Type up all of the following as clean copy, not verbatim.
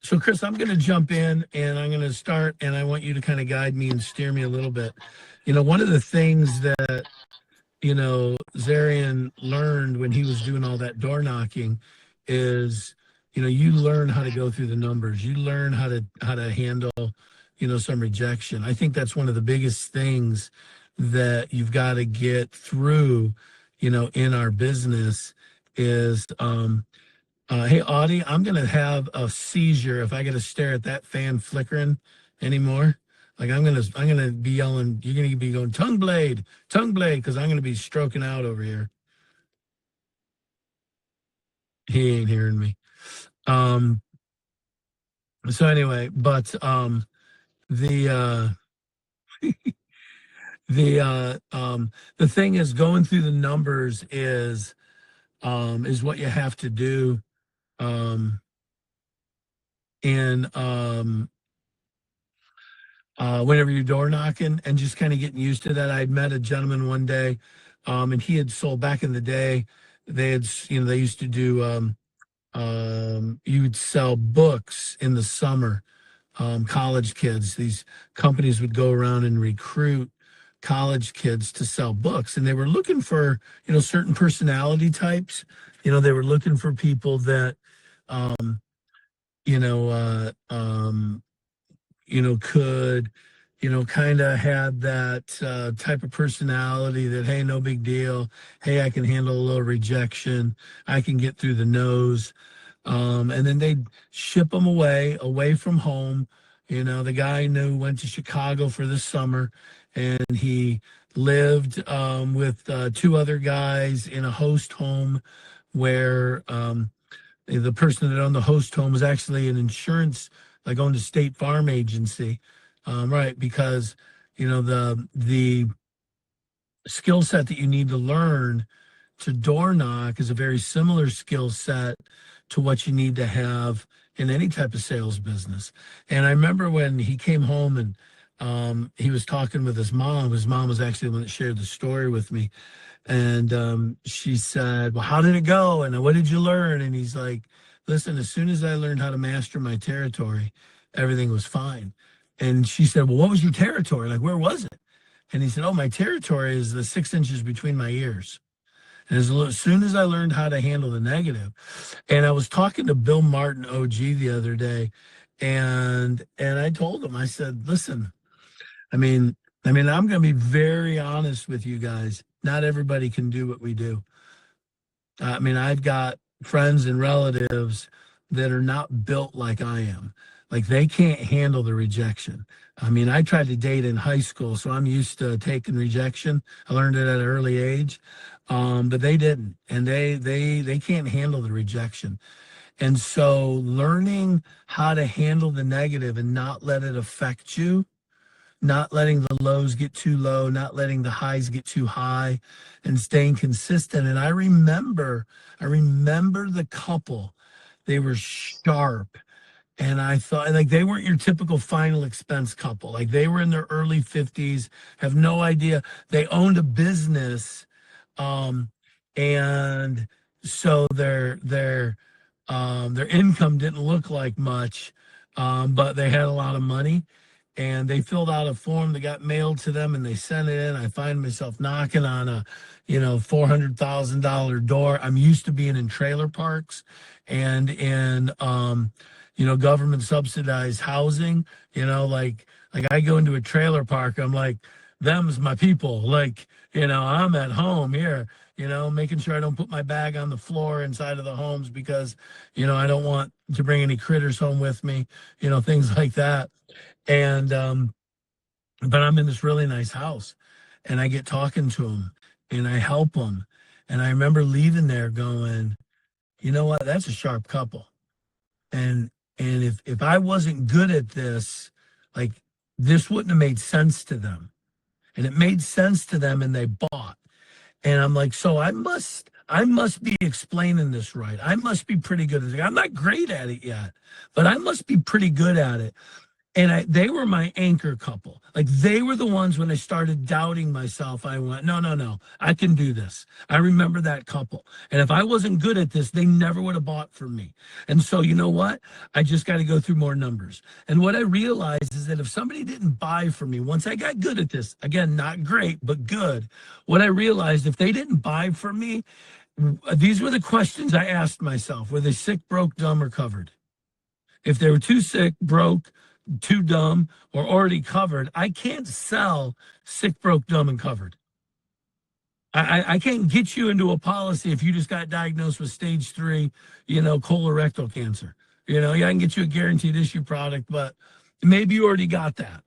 So, Chris, I'm going to jump in and I'm going to start, and I want you to kind of guide me and steer me a little bit. One of the things that, Zarian learned when he was doing all that door knocking is, you learn how to go through the numbers. You learn how to handle, some rejection. I think that's one of the biggest things that you've got to get through, in our business is, hey, Audie, I'm going to have a seizure if I get to stare at that fan flickering anymore. Like I'm gonna be yelling. You're gonna be going tongue blade, because I'm gonna be stroking out over here. He ain't hearing me. Um. So anyway, but the the thing is, going through the numbers is what you have to do. And whenever you're door knocking, and just kind of getting used to that. I met a gentleman one day, and he had sold back in the day. They used to do, you would sell books in the summer, college kids. These companies would go around and recruit college kids to sell books, and they were looking for, certain personality types. They were looking for people that, um, you know, uh, um, could, kind of had that type of personality that, hey, no big deal. Hey, I can handle a little rejection. I can get through the nose. And then they'd ship them away from home. The guy I knew went to Chicago for the summer, and he lived with two other guys in a host home where the person that owned the host home was actually an insurance, like owned a State Farm agency, right? Because the skill set that you need to learn to door knock is a very similar skill set to what you need to have in any type of sales business. And I remember when he came home and he was talking with his mom. His mom was actually the one that shared the story with me. And she said, well, how did it go? And what did you learn? And he's like, listen, as soon as I learned how to master my territory, everything was fine. And she said, well, what was your territory? Like, where was it? And he said, oh, my territory is the 6 inches between my ears. And as soon as I learned how to handle the negative, and I was talking to Bill Martin, OG, the other day, and I told him, I said, listen, I mean, I'm going to be very honest with you guys. Not everybody can do what we do. I've got friends and relatives that are not built like I am. Like, they can't handle the rejection. I tried to date in high school, so I'm used to taking rejection. I learned it at an early age, but they didn't, and they can't handle the rejection. And so learning how to handle the negative and not let it affect you, not letting the lows get too low, not letting the highs get too high, and staying consistent. And I remember the couple, they were sharp. And I thought, like, they weren't your typical final expense couple. Like, they were in their early 50s, have no idea. They owned a business. And so their income didn't look like much, but they had a lot of money. And they filled out a form that got mailed to them, and they sent it in. I find myself knocking on a, $400,000 door. I'm used to being in trailer parks and in, government subsidized housing. Like I go into a trailer park, I'm like, them's my people. Like, I'm at home here, making sure I don't put my bag on the floor inside of the homes because, I don't want to bring any critters home with me, things like that. And, but I'm in this really nice house, and I get talking to them and I help them. And I remember leaving there going, you know what, that's a sharp couple. And if I wasn't good at this, like, this wouldn't have made sense to them. And it made sense to them, and they bought. And I'm like, so I must be explaining this right. I must be pretty good at it. I'm not great at it yet, but I must be pretty good at it. And they were my anchor couple. Like they were the ones when I started doubting myself. I went, no, no, no, I can do this. I remember that couple. And if I wasn't good at this, they never would have bought from me. And so, you know what? I just got to go through more numbers. And what I realized is that if somebody didn't buy from me, once I got good at this, again, not great, but good, what I realized, if they didn't buy from me, these were the questions I asked myself. Were they sick, broke, dumb, or covered? If they were too sick, broke, too dumb, or already covered, I can't sell sick, broke, dumb, and covered. I can't get you into a policy if you just got diagnosed with stage 3, colorectal cancer. Yeah, I can get you a guaranteed issue product, but maybe you already got that.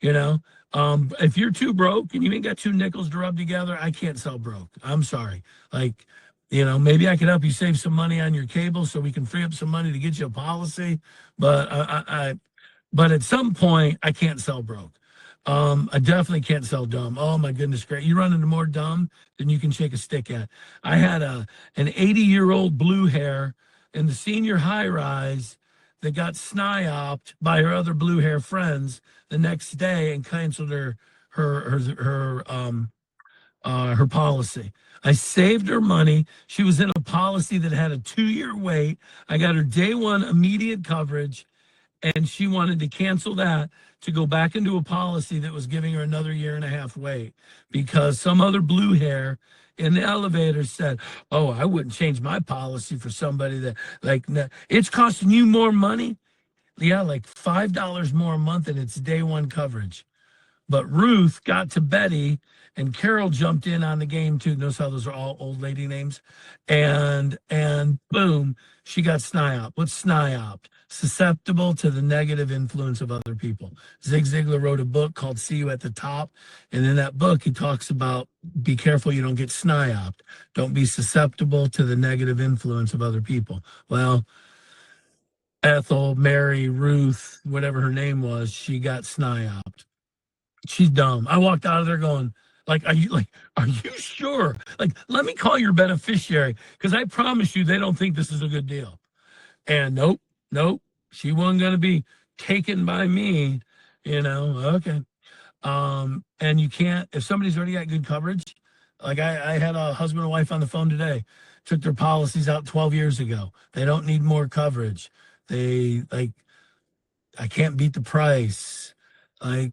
If you're too broke and you ain't got two nickels to rub together, I can't sell broke. I'm sorry. Like, maybe I can help you save some money on your cable so we can free up some money to get you a policy. But but at some point, I can't sell broke. I definitely can't sell dumb. Oh my goodness, great! You run into more dumb than you can shake a stick at. I had an 80-year-old blue hair in the senior high rise that got snioped by her other blue hair friends the next day and canceled her policy. I saved her money. She was in a policy that had a 2-year wait. I got her day one immediate coverage, and she wanted to cancel that to go back into a policy that was giving her another 1.5 year wait because some other blue hair in the elevator said, oh, I wouldn't change my policy for somebody that, like, it's costing you more money. Yeah, like $5 more a month, and it's day one coverage. But Ruth got to Betty, and Carol jumped in on the game too. Notice how those are all old lady names. And boom, she got SNIOP. What's SNIOP? Susceptible to the negative influence of other people. Zig Ziglar wrote a book called See You at the Top. And in that book, he talks about be careful you don't get SNIOPed. Don't be susceptible to the negative influence of other people. Well, Ethel, Mary, Ruth, whatever her name was, she got SNIOPed. She's dumb. I walked out of there going, are you sure? Like, let me call your beneficiary because I promise you they don't think this is a good deal. And nope, she wasn't going to be taken by me, okay. And you can't, if somebody's already got good coverage, like I had a husband and wife on the phone today, took their policies out 12 years ago. They don't need more coverage. I can't beat the price. Like,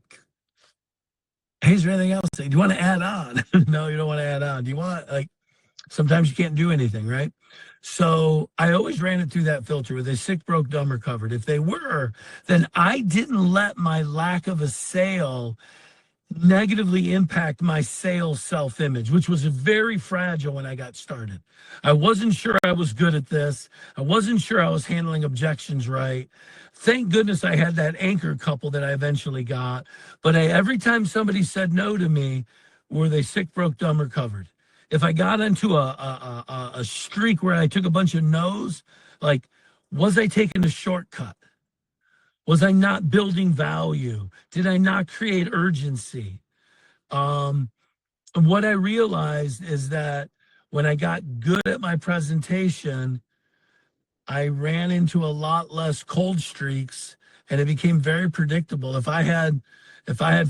hey, is there anything else? Do you want to add on? No, you don't want to add on. Do you want, sometimes you can't do anything, right? So I always ran it through that filter. Were they sick, broke, dumb, or covered? If they were, then I didn't let my lack of a sale negatively impact my sales self-image, which was very fragile when I got started. I wasn't sure I was good at this. I wasn't sure I was handling objections right. Thank goodness I had that anchor couple that I eventually got. But every time somebody said no to me, were they sick, broke, dumb, or covered? If I got into a streak where I took a bunch of no's, like, was I taking a shortcut? Was I not building value? Did I not create urgency? What I realized is that when I got good at my presentation, I ran into a lot less cold streaks, and it became very predictable. If I had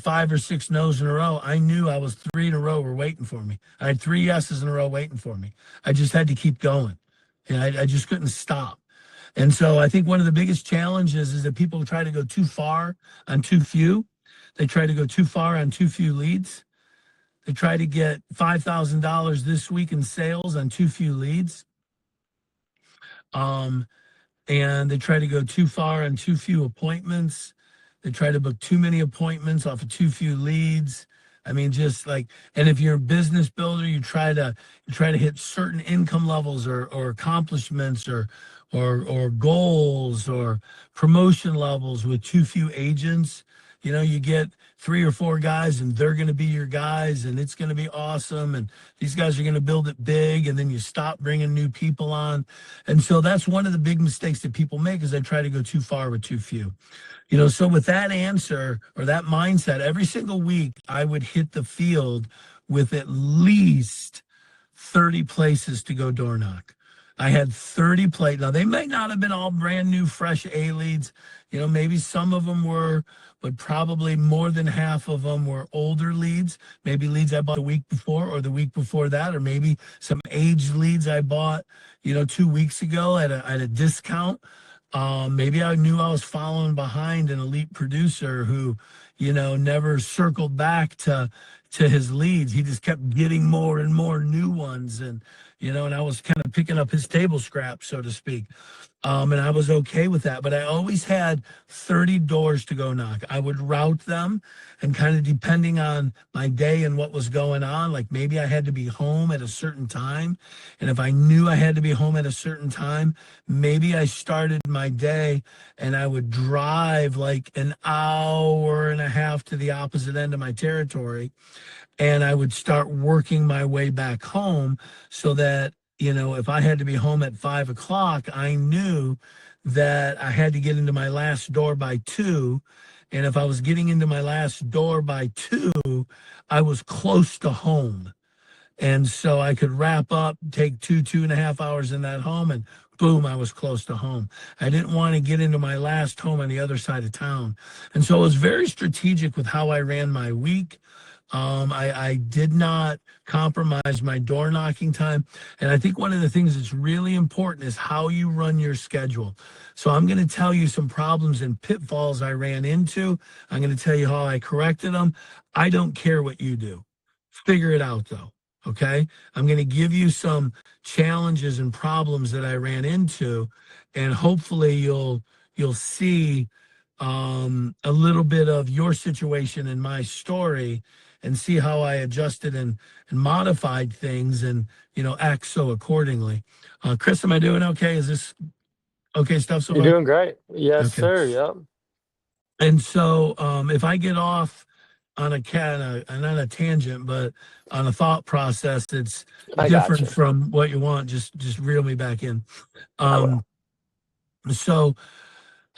5 or 6 no's in a row, I knew I was 3 in a row were waiting for me. I had 3 yeses in a row waiting for me. I just had to keep going. And I just couldn't stop. And so I think one of the biggest challenges is that people try to go too far on too few. They try to go too far on too few leads. They try to get $5,000 this week in sales on too few leads. And they try to go too far on too few appointments. They try to book too many appointments off of too few leads. I mean, just like, and if you're a business builder, you try to hit certain income levels or accomplishments or goals or promotion levels with too few agents. You get 3 or 4 guys and they're going to be your guys and it's going to be awesome. And these guys are going to build it big. And then you stop bringing new people on. And so that's one of the big mistakes that people make is they try to go too far with too few. So with that answer or that mindset, every single week I would hit the field with at least 30 places to go door knock. I had 30 plate. Now, they might not have been all brand new, fresh A leads. You know, maybe some of them were, but probably more than half of them were older leads. Maybe leads I bought the week before or the week before that, or maybe some aged leads I bought, 2 weeks ago at a discount. Maybe I knew I was following behind an elite producer who, never circled back to his leads. He just kept getting more and more new ones, and I was kind of picking up his table scraps, so to speak. And I was okay with that. But I always had 30 doors to go knock. I would route them, and kind of depending on my day and what was going on, like maybe I had to be home at a certain time. And if I knew I had to be home at a certain time, maybe I started my day and I would drive like an hour and a half to the opposite end of my territory, and I would start working my way back home so that, if I had to be home at 5 o'clock, I knew that I had to get into my last door by 2. And if I was getting into my last door by 2, I was close to home. And so I could wrap up, take 2.5 hours in that home, and boom, I was close to home. I didn't want to get into my last home on the other side of town. And so I was very strategic with how I ran my week. I did not compromise my door knocking time. And I think one of the things that's really important is how you run your schedule. So I'm going to tell you some problems and pitfalls I ran into. I'm going to tell you how I corrected them. I don't care what you do. Figure it out, though. Okay. I'm going to give you some challenges and problems that I ran into, and hopefully you'll see a little bit of your situation in my story, and see how I adjusted and modified things, and act so accordingly. Chris, am I doing okay? Is this okay stuff so You're far? doing great. Yes, Okay. sir. Yep. And so if I get off on not a tangent, but on a thought process that's I got different you. from what you want, just reel me back in. I will. So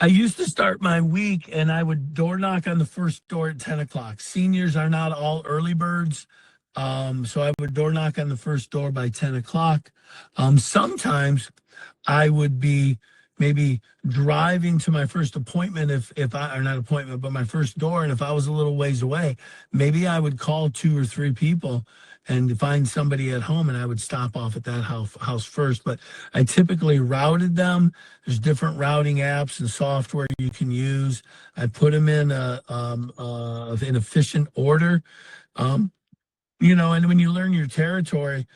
I used to start my week and I would door knock on the first door at 10 o'clock. Seniors are not all early birds. So I would door knock on the first door by 10 o'clock. Sometimes I would be maybe driving to my first appointment, if I, or not appointment, but my first door. And if I was a little ways away, maybe I would call 2 or 3 people and find somebody at home, and I would stop off at that house first. But I typically routed them. There's different routing apps and software you can use. I put them in an efficient order. And when you learn your territory,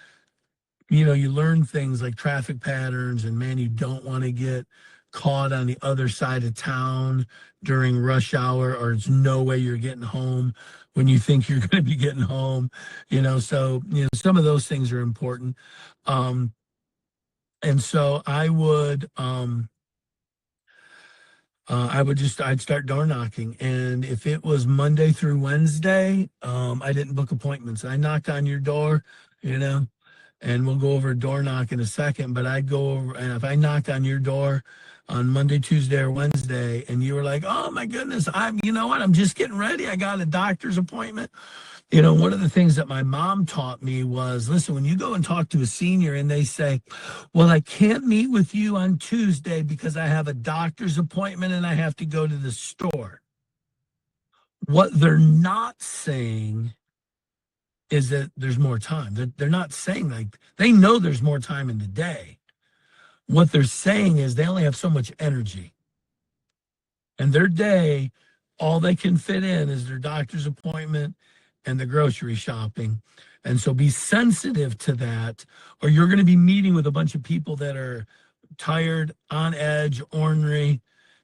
you learn things like traffic patterns, and man, you don't want to get caught on the other side of town during rush hour, or it's no way you're getting home when you think you're going to be getting home. So some of those things are important. And so I'd start door knocking. And if it was Monday through Wednesday, I didn't book appointments. I knocked on your door, and we'll go over door knock in a second, but I'd go over, and if I knocked on your door on Monday, Tuesday, or Wednesday, and you were like, oh my goodness, I'm just getting ready. I got a doctor's appointment. One of the things that my mom taught me was, listen, when you go and talk to a senior and they say, well, I can't meet with you on Tuesday because I have a doctor's appointment and I have to go to the store. What they're not saying is that there's more time. They're not saying, like, they know there's more time in the day. What they're saying is they only have so much energy. And their day, all they can fit in is their doctor's appointment and the grocery shopping. And so be sensitive to that, or you're going to be meeting with a bunch of people that are tired, on edge, ornery,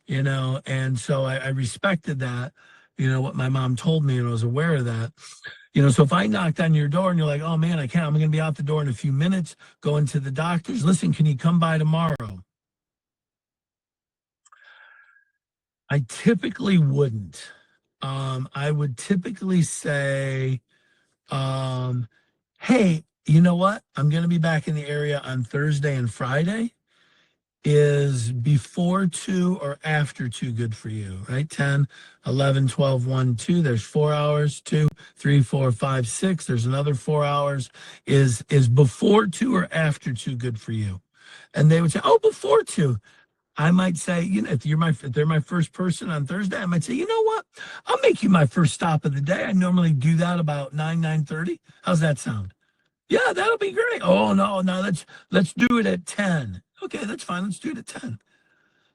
and so I respected that, what my mom told me, and I was aware of that. So if I knocked on your door and you're like, oh man, I can't, I'm going to be out the door in a few minutes, going to the doctor's. Listen, can you come by tomorrow? I typically wouldn't. I would typically say, hey, you know what? I'm going to be back in the area on Thursday and Friday. Is before 2 or after 2 good for you, right? 10, 11, 12, 1, 2. There's 4 hours, 2, 3, 4, 5, 6. There's another 4 hours. Is before 2 or after 2 good for you? And they would say, oh, before 2. I might say, if they're my first person on Thursday, I might say, you know what? I'll make you my first stop of the day. I normally do that about 9:30. How's that sound? Yeah, that'll be great. Oh no, no, let's do it at 10. Okay, that's fine. Let's do it at 10.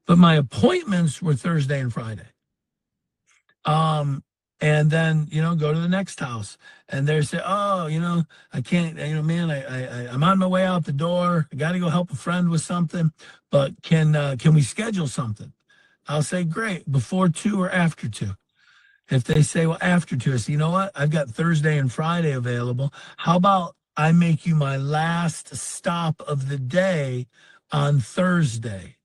But my appointments were Thursday and Friday. And then, go to the next house and they say, oh, I can't, man, I'm on my way out the door. I got to go help a friend with something, but can we schedule something? I'll say, great, before 2 or after 2. If they say, well, after 2, I say, you know what? I've got Thursday and Friday available. How about I make you my last stop of the day on Thursday?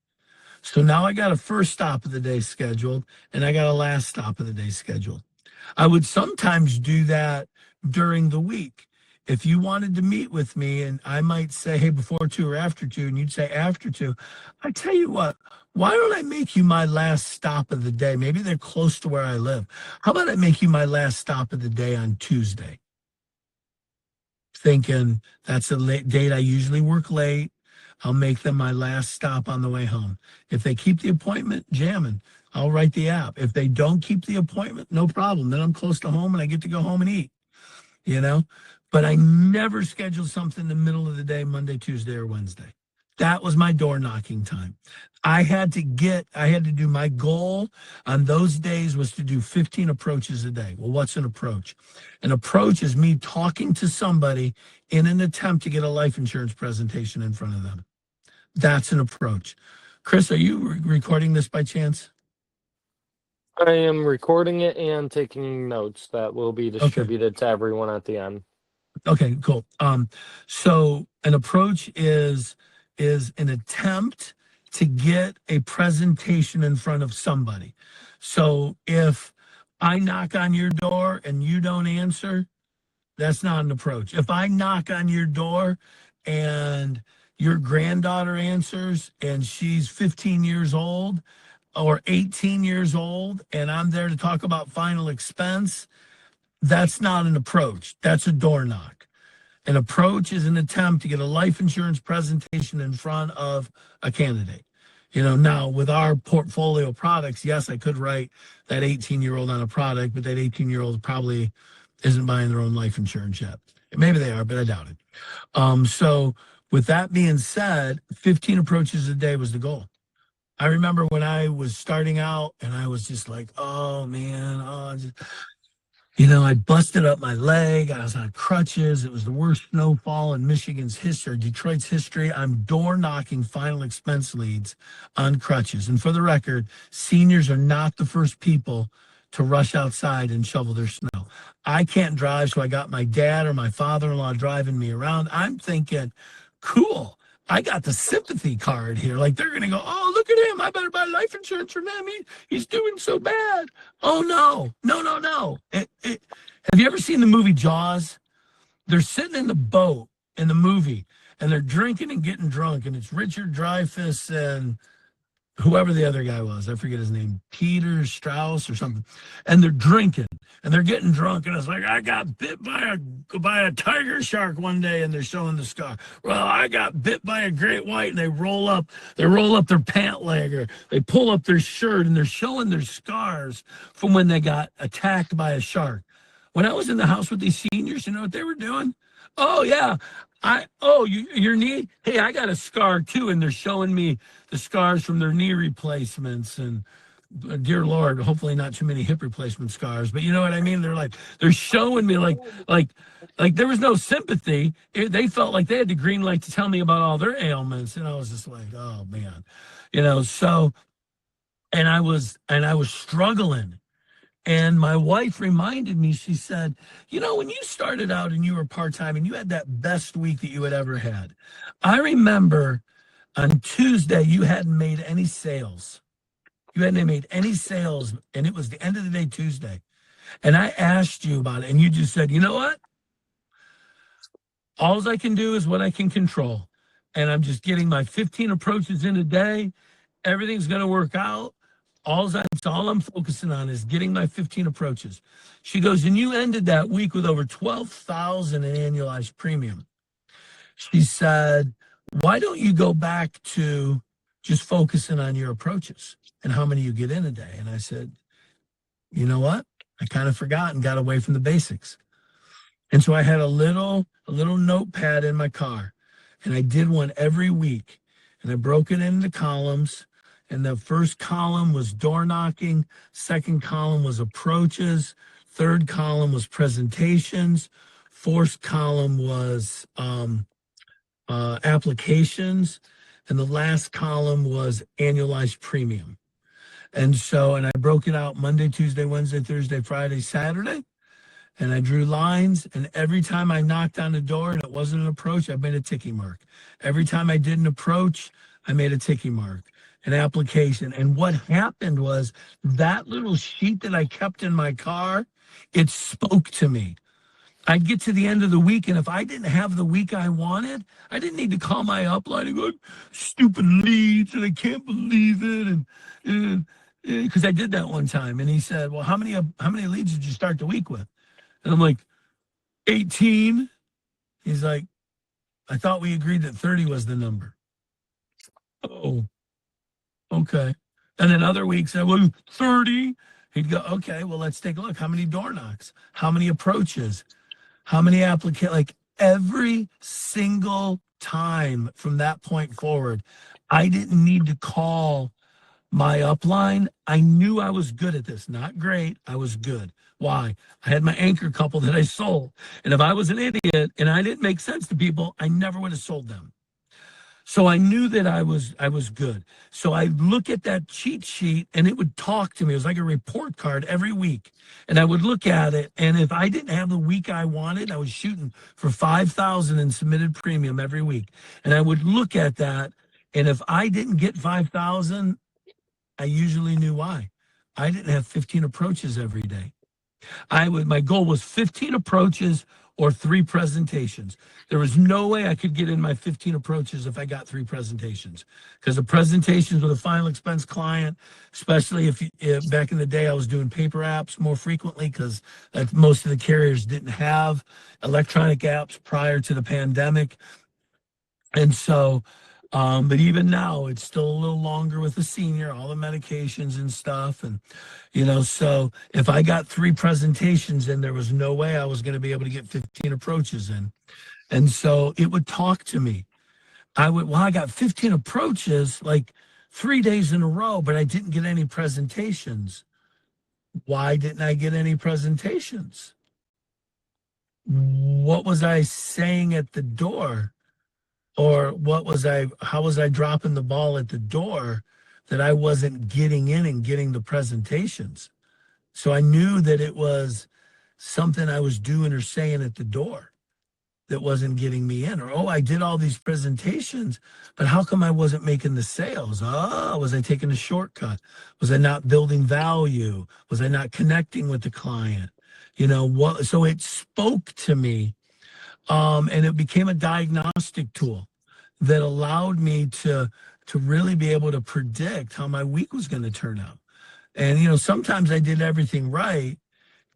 So now I got a first stop of the day scheduled and I got a last stop of the day scheduled. I would sometimes do that during the week. If you wanted to meet with me and I might say, hey, before 2 or after 2, and you'd say after 2, I tell you what, why don't I make you my last stop of the day? Maybe they're close to where I live. How about I make you my last stop of the day on Tuesday? Thinking that's a late date. I usually work late. I'll make them my last stop on the way home. If they keep the appointment, jamming, I'll write the app. If they don't keep the appointment, no problem. Then I'm close to home and I get to go home and eat, But I never schedule something in the middle of the day, Monday, Tuesday, or Wednesday. That was my door knocking time. I had to do my goal on those days was to do 15 approaches a day. Well, what's an approach? An approach is me talking to somebody in an attempt to get a life insurance presentation in front of them. That's an approach. Chris, are you recording this by chance? I am recording it and taking notes that will be distributed to everyone at the end. Okay, cool. So an approach is an attempt to get a presentation in front of somebody. So if I knock on your door and you don't answer, that's not an approach. If I knock on your door and your granddaughter answers and she's 15 years old or 18 years old and I'm there to talk about final expense, that's not an approach. That's a door knock. An approach is an attempt to get a life insurance presentation in front of a candidate. Now with our portfolio products, yes, I could write that 18-year-old on a product, but that 18-year-old probably isn't buying their own life insurance yet. Maybe they are, but I doubt it. So with that being said, 15 approaches a day was the goal. I remember when I was starting out and I was just like, oh man, I busted up my leg. I was on crutches. It was the worst snowfall in Michigan's history, Detroit's history. I'm door knocking final expense leads on crutches. And for the record, seniors are not the first people to rush outside and shovel their snow. I can't drive, so I got my dad or my father-in-law driving me around. I'm thinking, cool, I got the sympathy card here. Like they're going to go, oh, look at him. I better buy life insurance from him. He's doing so bad. Oh, no. Have you ever seen the movie Jaws? They're sitting in the boat in the movie, and they're drinking and getting drunk, and it's Richard Dreyfuss and whoever the other guy was, I forget his name, Peter Strauss or something, and they're drinking and they're getting drunk, and it's like, I got bit by a tiger shark one day, and they're showing the scar. Well, I got bit by a great white, and they roll up their pant leg, or they pull up their shirt, and they're showing their scars from when they got attacked by a shark. When I was in the house with these seniors, you know what they were doing? Oh yeah, your knee? Hey, I got a scar too, and they're showing me the scars from their knee replacements, and dear Lord, hopefully not too many hip replacement scars, but you know what I mean? They're showing me like there was no sympathy. They felt like they had the green light to tell me about all their ailments, and I was just like, oh man, so, and I was struggling. And my wife reminded me, she said, when you started out and you were part-time and you had that best week that you had ever had, I remember on Tuesday, you hadn't made any sales. You hadn't made any sales, and it was the end of the day Tuesday. And I asked you about it, and you just said, you know what? All I can do is what I can control. And I'm just getting my 15 approaches in a day. Everything's going to work out. That's all I'm focusing on is getting my 15 approaches. She goes, and you ended that week with over $12,000 in annualized premium. She said, why don't you go back to just focusing on your approaches and how many you get in a day? And I said, you know what? I kind of forgot and got away from the basics. And so I had a little notepad in my car, and I did one every week. And I broke it into columns. And the first column was door knocking, second column was approaches, third column was presentations, fourth column was applications, and the last column was annualized premium. And I broke it out Monday, Tuesday, Wednesday, Thursday, Friday, Saturday. And I drew lines, and every time I knocked on the door and it wasn't an approach, I made a ticking mark. Every time I did an approach, I made a ticking mark, an application. And what happened was that little sheet that I kept in my car, it spoke to me. I'd get to the end of the week, and if I didn't have the week I wanted, I didn't need to call my upline and go, stupid leads, and I can't believe it. And because I did that one time, and he said, well, how many leads did you start the week with? And I'm like, 18. He's like, I thought we agreed that 30 was the number. Oh, okay. And then other weeks, I was 30. He'd go, okay, well, let's take a look. How many door knocks? How many approaches? How many applications? Like every single time from that point forward, I didn't need to call my upline. I knew I was good at this. Not great. I was good. Why? I had my anchor couple that I sold. And if I was an idiot and I didn't make sense to people, I never would have sold them. So I knew that I was good. So I look at that cheat sheet and it would talk to me. It was like a report card every week. And I would look at it. And if I didn't have the week I wanted, I was shooting for 5,000 in submitted premium every week. And I would look at that. And if I didn't get 5,000, I usually knew why. I didn't have 15 approaches every day. My goal was 15 approaches or 3 presentations. There was no way I could get in my 15 approaches if I got 3 presentations, because the presentations with a final expense client, especially if back in the day I was doing paper apps more frequently, because most of the carriers didn't have electronic apps prior to the pandemic. And so, but even now, it's still a little longer with the senior, all the medications and stuff. And, so if I got 3 presentations in, there was no way I was going to be able to get 15 approaches in. And so it would talk to me. I got 15 approaches like 3 days in a row, but I didn't get any presentations. Why didn't I get any presentations? What was I saying at the door? Or how was I dropping the ball at the door that I wasn't getting in and getting the presentations? So I knew that it was something I was doing or saying at the door that wasn't getting me in. Or, I did all these presentations, but how come I wasn't making the sales? Was I taking a shortcut? Was I not building value? Was I not connecting with the client? So it spoke to me. And it became a diagnostic tool that allowed me to really be able to predict how my week was going to turn out. And, sometimes I did everything right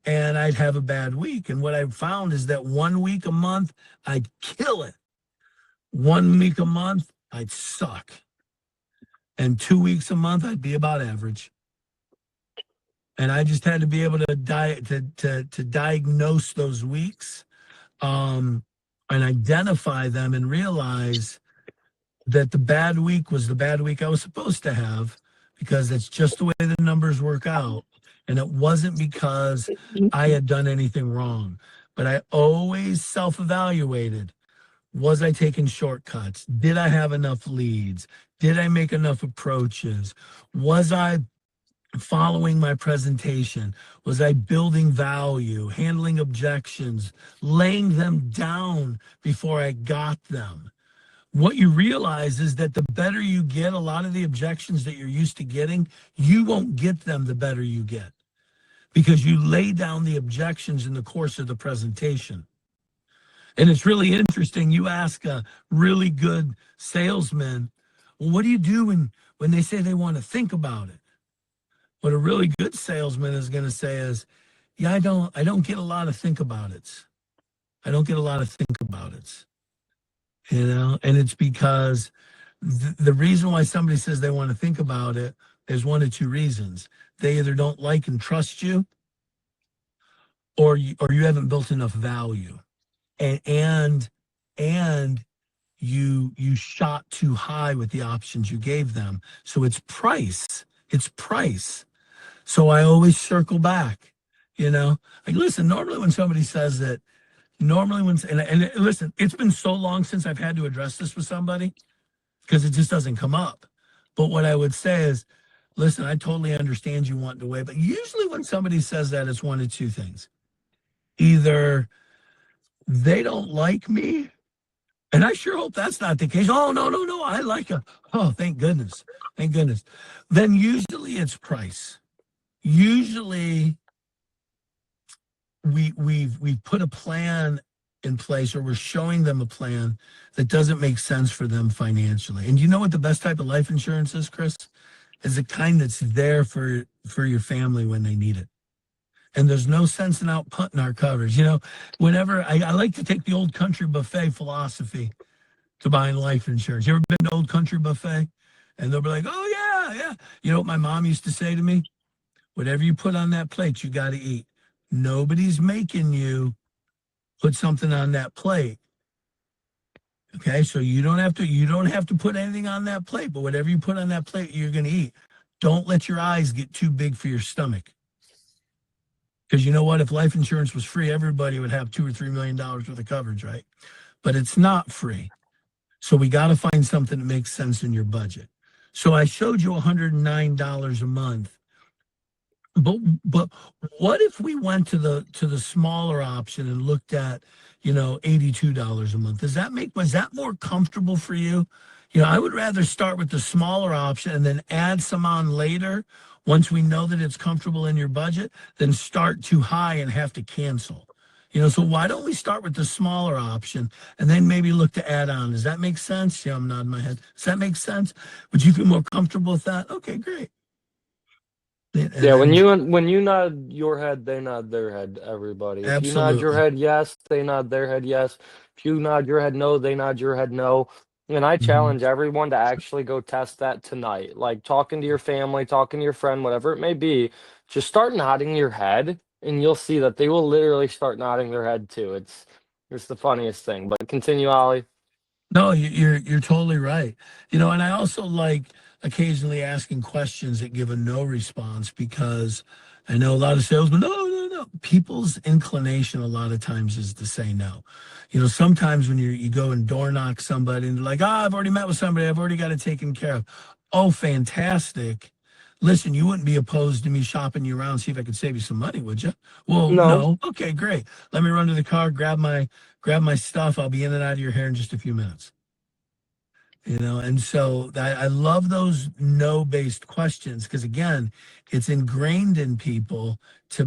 and I'd have a bad week. And what I found is that 1 week a month, I'd kill it. 1 week a month, I'd suck. And 2 weeks a month, I'd be about average. And I just had to be able to diagnose those weeks. And identify them and realize that the bad week was the bad week I was supposed to have, because that's just the way the numbers work out. And it wasn't because I had done anything wrong, but I always self-evaluated. Was I taking shortcuts? Did I have enough leads? Did I make enough approaches? Was I following my presentation? Was I building value, handling objections, laying them down before I got them? What you realize is that the better you get, a lot of the objections that you're used to getting, you won't get them the better you get, because you lay down the objections in the course of the presentation. And it's really interesting. You ask a really good salesman, well, what do you do when they say they want to think about it? What a really good salesman is going to say is, yeah, I don't get a lot of think about it. I don't get a lot of think about it. And it's because the reason why somebody says they want to think about it is one of two reasons. They either don't like and trust you, or you haven't built enough value, and you shot too high with the options you gave them. So it's price. It's price. So I always circle back. Like, listen, normally when somebody says that, normally when and listen, it's been so long since I've had to address this with somebody because it just doesn't come up. But what I would say is, listen, I totally understand you want to weigh, but usually when somebody says that, it's one of two things. Either they don't like me, and I sure hope that's not the case. Oh, no, no, no, I like her. Oh, thank goodness. Thank goodness. Then usually it's price. Usually we've put a plan in place, or we're showing them a plan that doesn't make sense for them financially. And you know what the best type of life insurance is, Chris? Is the kind that's there for your family when they need it. And there's no sense in out punting our coverage. Whenever I like to take the old country buffet philosophy to buying life insurance. You ever been to Old Country Buffet? And they'll be like, oh, yeah, yeah. You know what my mom used to say to me? Whatever you put on that plate, you got to eat. Nobody's making you put something on that plate. Okay, so you don't have to put anything on that plate, but whatever you put on that plate, you're going to eat. Don't let your eyes get too big for your stomach. Because you know what? If life insurance was free, everybody would have $2 or $3 million worth of coverage, right? But it's not free. So we got to find something that makes sense in your budget. So I showed you $109 a month. But what if we went to the smaller option and looked at, $82 a month? Was that more comfortable for you? I would rather start with the smaller option and then add some on later once we know that it's comfortable in your budget, than start too high and have to cancel. So why don't we start with the smaller option and then maybe look to add on? Does that make sense? Yeah, I'm nodding my head. Does that make sense? Would you feel more comfortable with that? Okay, great. Yeah, when you nod your head, they nod their head, everybody. If you nod your Absolutely. head yes, they nod their head yes. If you nod your head no, they nod your head no. And I Mhm. challenge everyone to actually go test that tonight. Like talking to your family, talking to your friend, whatever it may be, just start nodding your head and you'll see that they will literally start nodding their head too. It's the funniest thing. But continue, Ollie. No, you're totally right. And I also like occasionally asking questions that give a no response, because I know a lot of salesmen, no, no, no. People's inclination a lot of times is to say no. Sometimes when you go and door knock somebody and they're like, I've already met with somebody, I've already got it taken care of. Oh, fantastic. Listen, you wouldn't be opposed to me shopping you around, see if I could save you some money, would you? Well, No. no. Okay, great. Let me run to the car, grab my stuff. I'll be in and out of your hair in just a few minutes. And so I love those no-based questions, because again, it's ingrained in people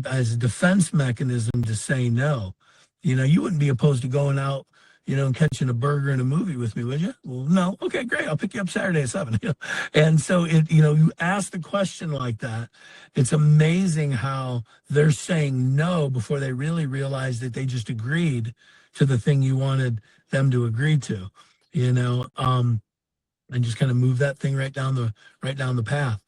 as a defense mechanism to say no. You wouldn't be opposed to going out, and catching a burger and a movie with me, would you? Well, no. Okay, great. I'll pick you up Saturday at 7. And so you ask the question like that. It's amazing how they're saying no before they really realize that they just agreed to the thing you wanted them to agree to. And just kind of move that thing right down the path.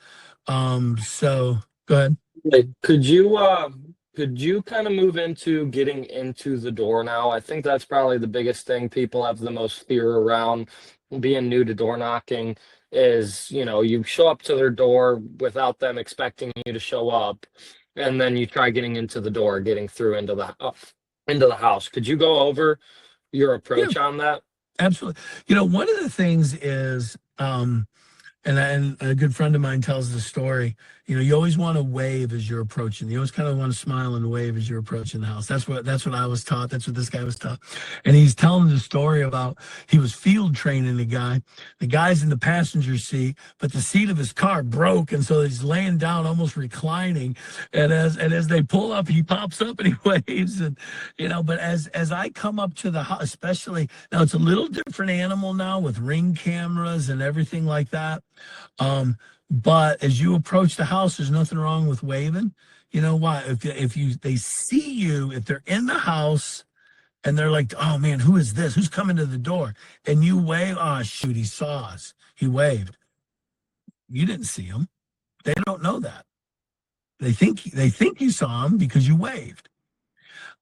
So go ahead. Like, could you kind of move into getting into the door now? I think that's probably the biggest thing people have the most fear around being new to door knocking is, you show up to their door without them expecting you to show up, and then you try getting into the door, getting through into the house. Could you go over your Yeah, approach on that? absolutely. One of the things is, and a good friend of mine tells the story. You always want to wave as you're approaching. You always kind of want to smile and wave as you're approaching the house. That's what I was taught. That's what this guy was taught. And he's telling the story about, he was field training a guy. The guy's in the passenger seat, but the seat of his car broke, and so he's laying down, almost reclining. And as they pull up, he pops up and he waves. And but as I come up to the house, especially now, it's a little different animal now with ring cameras and everything like that. But as you approach the house, there's nothing wrong with waving. You know why? If they see you, if they're in the house and they're like, oh man, who is this? Who's coming to the door? And you wave. Oh shoot, he saw us. He waved. You didn't see him. They don't know that. They think you saw him because you waved.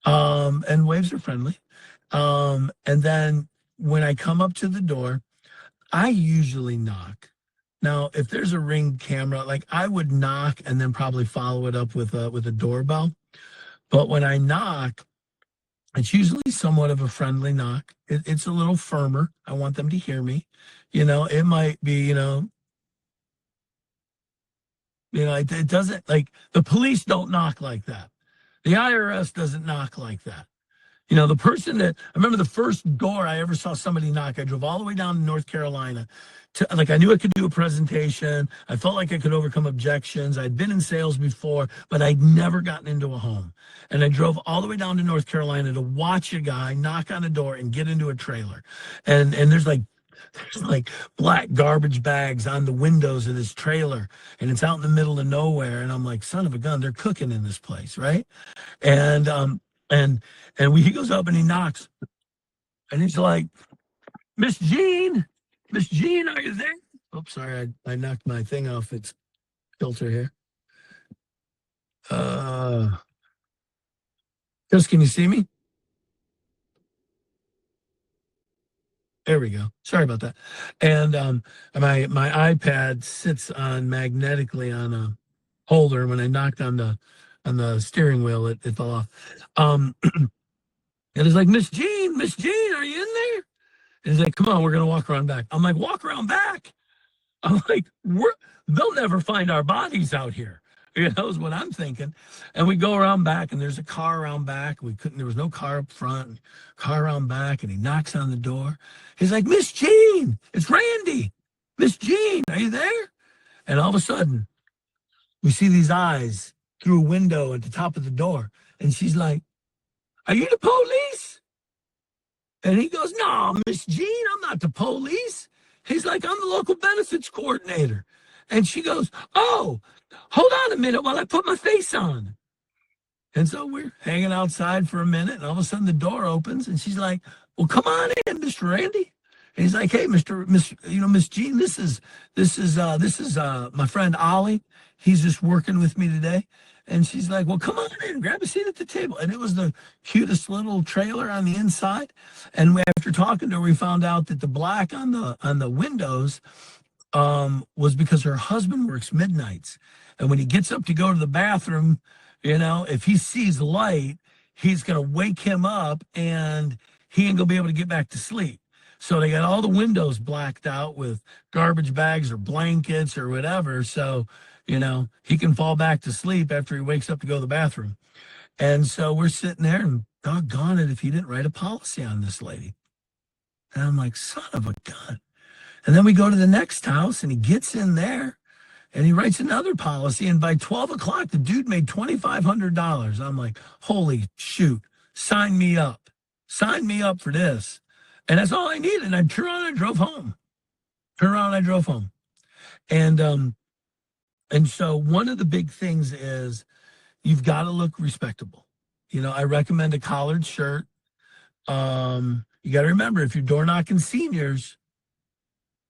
And waves are friendly. And then when I come up to the door, I usually knock. Now, if there's a Ring camera, like I would knock and then probably follow it up with a doorbell. But when I knock, it's usually somewhat of a friendly knock. It's a little firmer. I want them to hear me. It might be, it doesn't, like, the police don't knock like that. The IRS doesn't knock like that. The person that I remember, the first door I ever saw somebody knock, I drove all the way down to North Carolina like, I knew I could do a presentation. I felt like I could overcome objections. I'd been in sales before, but I'd never gotten into a home. And I drove all the way down to North Carolina to watch a guy knock on a door and get into a trailer. And there's like black garbage bags on the windows of this trailer, and it's out in the middle of nowhere. And I'm like, son of a gun, they're cooking in this place, right? And he goes up and he knocks, and he's like, Miss Jean, are you there? Oops, sorry, I knocked my thing off its filter here. Just, can you see me? There we go. Sorry about that. And my iPad sits on magnetically on a holder. When I knocked on the steering wheel, it fell off. And it's like, Miss Jean, are you in there? And he's like, come on, we're gonna walk around back. I'm like, walk around back. I'm like, they'll never find our bodies out here. Is what I'm thinking. And we go around back, and there's a car around back. There was no car up front, car around back, and he knocks on the door. He's like, Miss Jean, it's Randy. Miss Jean, are you there? And all of a sudden, we see these eyes through a window at the top of the door. And she's like, are you the police? And he goes, no, Miss Jean, I'm not the police. He's like, I'm the local benefits coordinator. And she goes, oh, hold on a minute while I put my face on. And so we're hanging outside for a minute, and all of a sudden the door opens, and she's like, well, come on in, Mr. Randy. And he's like, hey, Miss Jean, this is my friend Ollie. He's just working with me today. And she's like, well, come on in, grab a seat at the table. And it was the cutest little trailer on the inside. And after talking to her, we found out that the black on the windows was because her husband works midnights. And when he gets up to go to the bathroom, if he sees light, he's going to wake him up, and he ain't going to be able to get back to sleep. So they got all the windows blacked out with garbage bags or blankets or whatever. So, he can fall back to sleep after he wakes up to go to the bathroom. And so we're sitting there, and doggone it if he didn't write a policy on this lady. And I'm like, son of a gun. And then we go to the next house, and he gets in there, and he writes another policy. And by 12 o'clock, the dude made $2,500. I'm like, holy shoot, sign me up. Sign me up for this. And that's all I needed. And I turned around and I drove home. And so one of the big things is you've got to look respectable. I recommend a collared shirt. You got to remember, if you're door knocking seniors,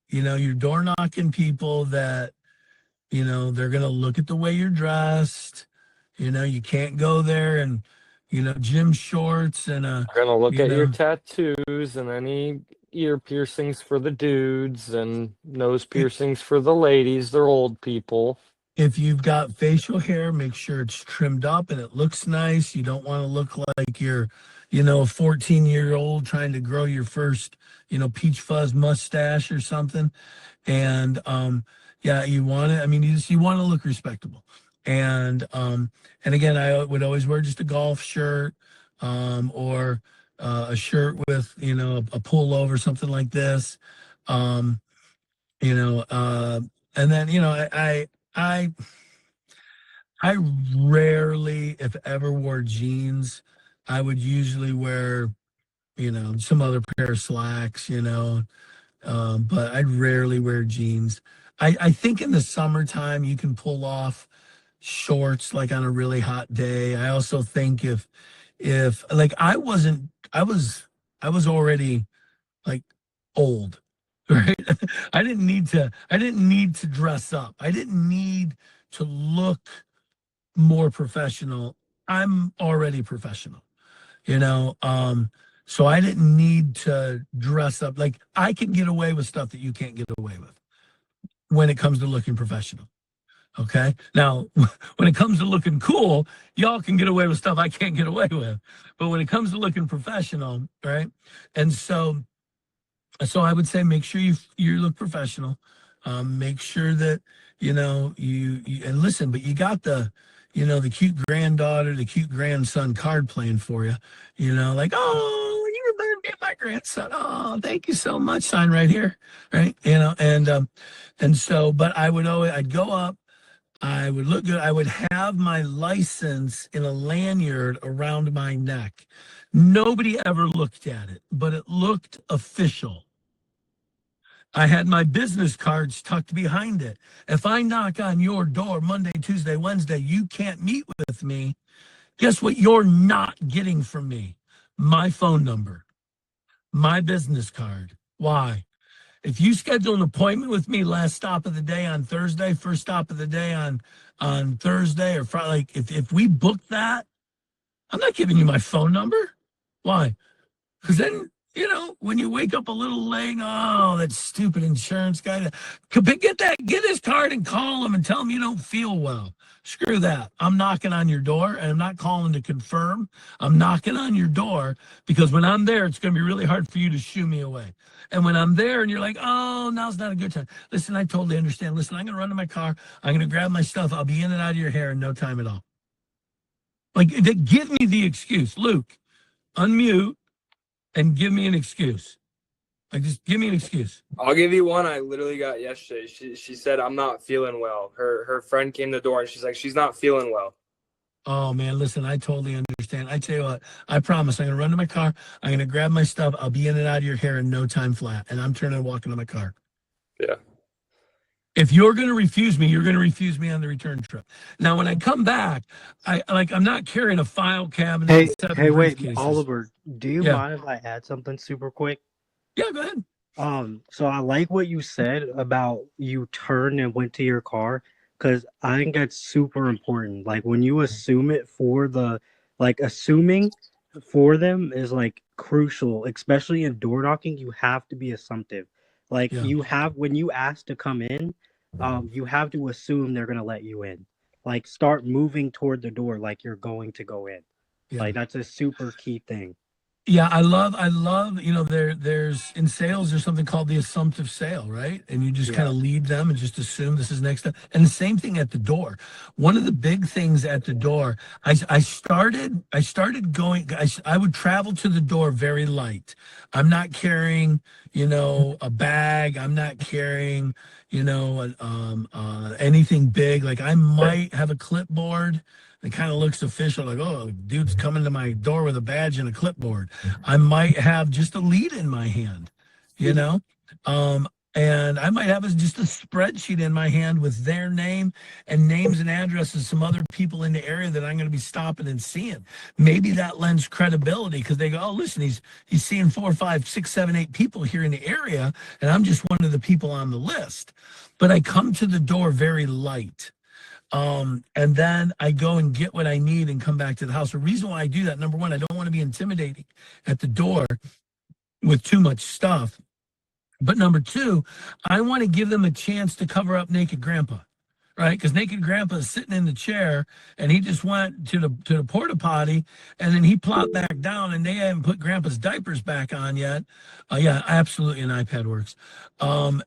you're door knocking people that, they're going to look at the way you're dressed. You can't go there and, gym shorts and They're gonna look at your tattoos and any ear piercings for the dudes and nose piercings for the ladies. They're old people. If you've got facial hair, make sure it's trimmed up and it looks nice. You don't want to look like you're, a 14-year-old trying to grow your first, peach fuzz mustache or something. And yeah, you want it. I mean, you want to look respectable. And again, I would always wear just a golf shirt, or a shirt with, a pullover, something like this. And then, I rarely, if ever, wore jeans. I would usually wear, some other pair of slacks, but I'd rarely wear jeans. I think in the summertime you can pull off shorts like on a really hot day. I also think if if like I was already like old, right? I didn't need to dress up. I didn't need to look more professional. I'm already professional, you know. So I didn't need to dress up. Like I can get away with stuff that you can't get away with when it comes to looking professional. Okay. Now, when it comes to looking cool, y'all can get away with stuff I can't get away with. But when it comes to looking professional, right? And so I would say make sure you look professional. Make sure that you and listen, but you got the cute granddaughter, the cute grandson card playing for you. Like, oh, you remember me, my grandson. Oh, thank you so much. Sign right here, right? And so, but I'd go up. I would look good. I would have my license in a lanyard around my neck. Nobody ever looked at it, but it looked official. I had my business cards tucked behind it. If I knock on your door Monday, Tuesday, Wednesday, you can't meet with me. Guess what you're not getting from me? My phone number, my business card. Why? If you schedule an appointment with me last stop of the day on Thursday, first stop of the day on Thursday or Friday, like if we book that, I'm not giving you my phone number. Why? Because then, when you wake up a little late, oh, that stupid insurance guy. Get his card and call him and tell him you don't feel well. Screw that. I'm knocking on your door and I'm not calling to confirm. I'm knocking on your door because when I'm there, it's going to be really hard for you to shoo me away. And when I'm there and you're like, oh, now's not a good time. Listen, I totally understand. Listen, I'm going to run to my car. I'm going to grab my stuff. I'll be in and out of your hair in no time at all. Like, give me the excuse. Luke, unmute and give me an excuse. Like, just give me an excuse. I'll give you one I literally got yesterday. She said, I'm not feeling well. Her friend came to the door and she's like, she's not feeling well. Oh, man, listen, I totally understand. I tell you what, I promise I'm going to run to my car. I'm going to grab my stuff. I'll be in and out of your hair in no time flat. And I'm turning and walking to my car. Yeah. If you're going to refuse me, you're going to refuse me on the return trip. Now, when I come back, I'm not carrying a file cabinet. Hey, wait, briefcases. Oliver, do you Yeah. mind if I add something super quick? Yeah, go ahead. So I like what you said about you turned and went to your car, because I think that's super important. Like when you assume it assuming for them is like crucial, especially in door knocking. You have to be assumptive. Like Yeah. when you ask to come in, you have to assume they're gonna let you in. Like start moving toward the door like you're going to go in. Yeah. Like that's a super key thing. Yeah, I love, there's in sales, there's something called the assumptive sale, right? And you just kind of lead them and just assume this is next step. And the same thing at the door. One of the big things at the door, I started going, I would travel to the door very light. I'm not carrying, a bag. I'm not carrying, anything big. Like I might have a clipboard. It kind of looks official, like, oh, dude's coming to my door with a badge and a clipboard. I might have just a lead in my hand, and I might have just a spreadsheet in my hand with their name and names and addresses of some other people in the area that I'm going to be stopping and seeing. Maybe that lends credibility because they go, oh, listen, he's seeing 4, 5, 6, 7, 8 people here in the area, and I'm just one of the people on the list. But I come to the door very light. And then I go and get what I need and come back to the house. The reason why I do that, number one, I don't want to be intimidating at the door with too much stuff. But number two, I want to give them a chance to cover up naked grandpa, right? Because naked grandpa is sitting in the chair and he just went to the porta potty and then he plopped back down and they haven't put grandpa's diapers back on yet. Yeah, absolutely, an iPad works. That's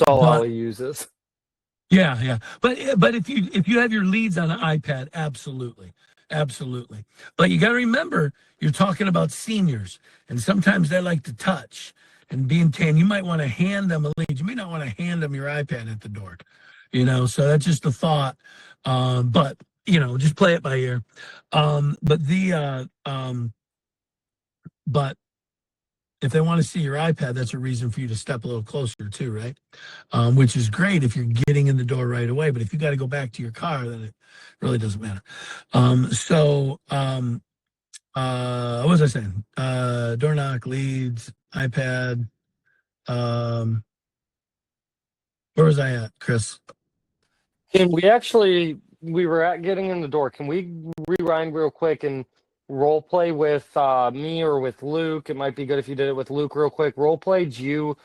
all But Ollie uses. yeah. But if you have your leads on an iPad, absolutely. But you got to remember, you're talking about seniors, and sometimes they like to touch and be in tan. You might want to hand them a lead. You may not want to hand them your iPad at the door. So that's just a thought. But just play it by ear. But if they want to see your iPad, that's a reason for you to step a little closer too, right? Which is great if you're getting in the door right away. But if you got to go back to your car, then it really doesn't matter. What was I saying? Door knock, leads, iPad. Where was I at, Chris? Can we were at getting in the door. Can we rewind real quick and role play with me or with Luke? It might be good if you did it with Luke real quick. Role played you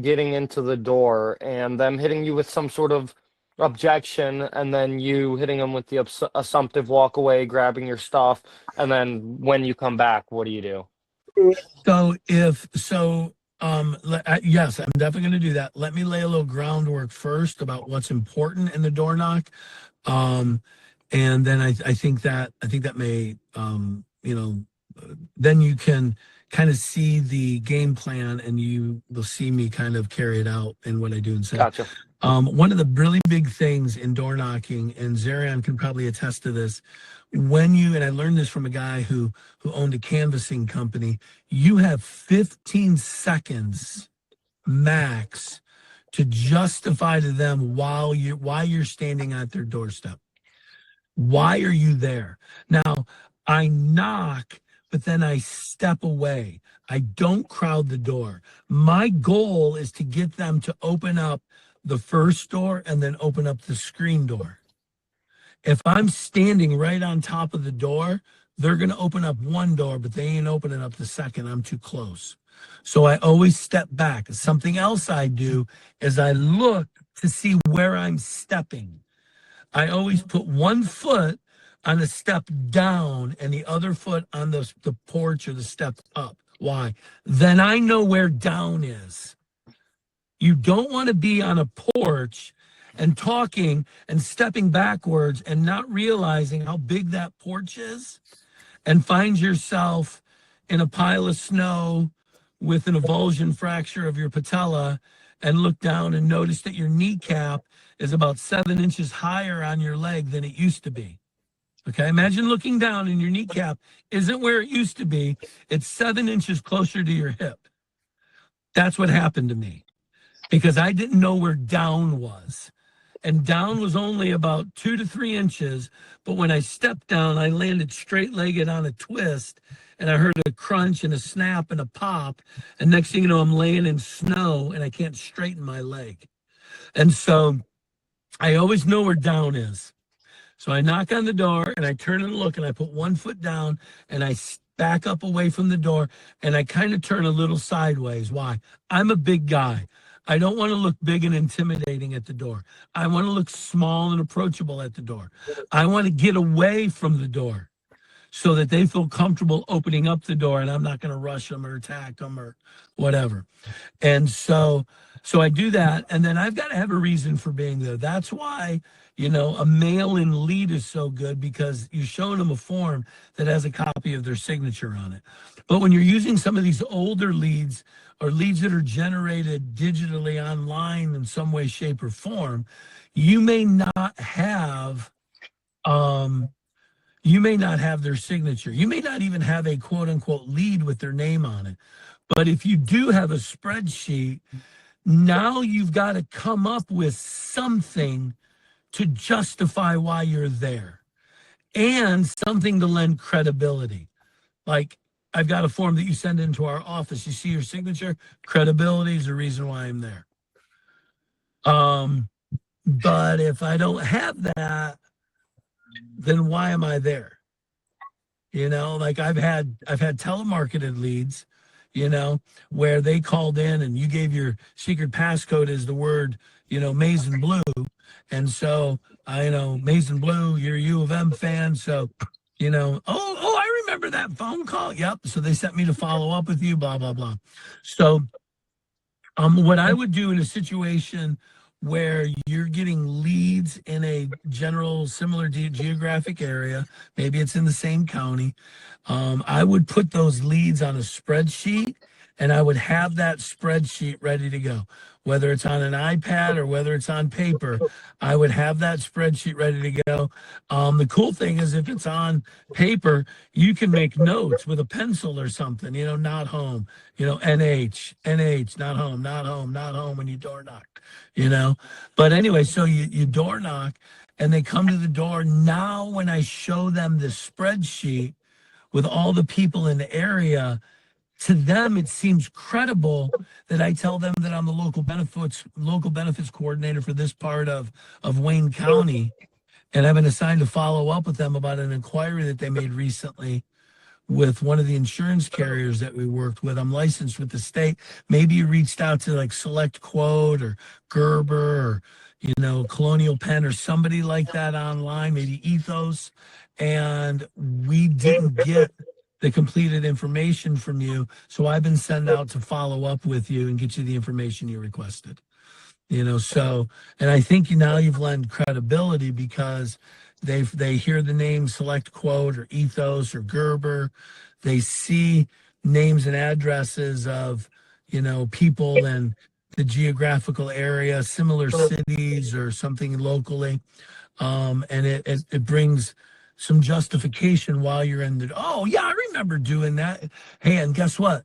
getting into the door and them hitting you with some sort of objection, and then you hitting them with the assumptive walk away, grabbing your stuff, and then when you come back, what do you do? Yes, I'm definitely going to do that. Let me lay a little groundwork first about what's important in the door knock. And then I think that may, then you can kind of see the game plan, and you will see me kind of carry it out in what I do and say. Gotcha. One of the really big things in door knocking, and Zarian can probably attest to this, and I learned this from a guy who owned a canvassing company, you have 15 seconds max to justify to them why you're standing at their doorstep. Why are you there? Now, I knock, but then I step away. I don't crowd the door. My goal is to get them to open up the first door and then open up the screen door. If I'm standing right on top of the door, they're going to open up one door, but they ain't opening up the second. I'm too close. So I always step back. Something else I do is I look to see where I'm stepping. I always put one foot on the step down and the other foot on the porch or the step up. Why? Then I know where down is. You don't want to be on a porch and talking and stepping backwards and not realizing how big that porch is, and find yourself in a pile of snow with an avulsion fracture of your patella, and look down and notice that your kneecap is about 7 inches higher on your leg than it used to be. Okay, imagine looking down and your kneecap isn't where it used to be. It's 7 inches closer to your hip. That's what happened to me, because I didn't know where down was. And down was only about 2 to 3 inches. But when I stepped down, I landed straight-legged on a twist, and I heard a crunch and a snap and a pop. And next thing you know, I'm laying in snow and I can't straighten my leg. And so I always know where down is. So I knock on the door and I turn and look, and I put one foot down and I back up away from the door, and I kind of turn a little sideways. Why? I'm a big guy. I don't want to look big and intimidating at the door. I want to look small and approachable at the door. I want to get away from the door so that they feel comfortable opening up the door, and I'm not going to rush them or attack them or whatever. And so I do that, and then I've got to have a reason for being there. That's why, a mail-in lead is so good, because you're showing them a form that has a copy of their signature on it. But when you're using some of these older leads, or leads that are generated digitally online in some way, shape, or form, you may not have their signature. You may not even have a quote unquote lead with their name on it. But if you do have a spreadsheet, now you've got to come up with something to justify why you're there, and something to lend credibility. Like, I've got a form that you send into our office. You see your signature, credibility is the reason why I'm there. But if I don't have that, then why am I there? Like I've had telemarketed leads, where they called in and you gave your secret passcode as the word, maize and blue. And so maize and blue, you're a U of M fan. So, I remember that phone call. Yep. So they sent me to follow up with you, blah, blah, blah. So what I would do in a situation where you're getting leads in a general similar geographic area, maybe it's in the same county, I would put those leads on a spreadsheet and I would have that spreadsheet ready to go. Whether it's on an iPad or whether it's on paper, I would have that spreadsheet ready to go. The cool thing is if it's on paper, you can make notes with a pencil or something, not home, NH, not home, not home, not home when you door knock, But anyway, so you door knock and they come to the door. Now, when I show them the spreadsheet with all the people in the area, to them, it seems credible that I tell them that I'm the local benefits coordinator for this part of Wayne County. And I've been assigned to follow up with them about an inquiry that they made recently with one of the insurance carriers that we worked with. I'm licensed with the state. Maybe you reached out to like Select Quote or Gerber or, Colonial Penn or somebody like that online, maybe Ethos. And we didn't get the completed information from you. So I've been sent out to follow up with you and get you the information you requested. And I think now you've lent credibility because they hear the name Select Quote or Ethos or Gerber. They see names and addresses of, people in the geographical area, similar cities or something locally. And it brings some justification while you're in the, oh yeah, I remember doing that. Hey, and guess what?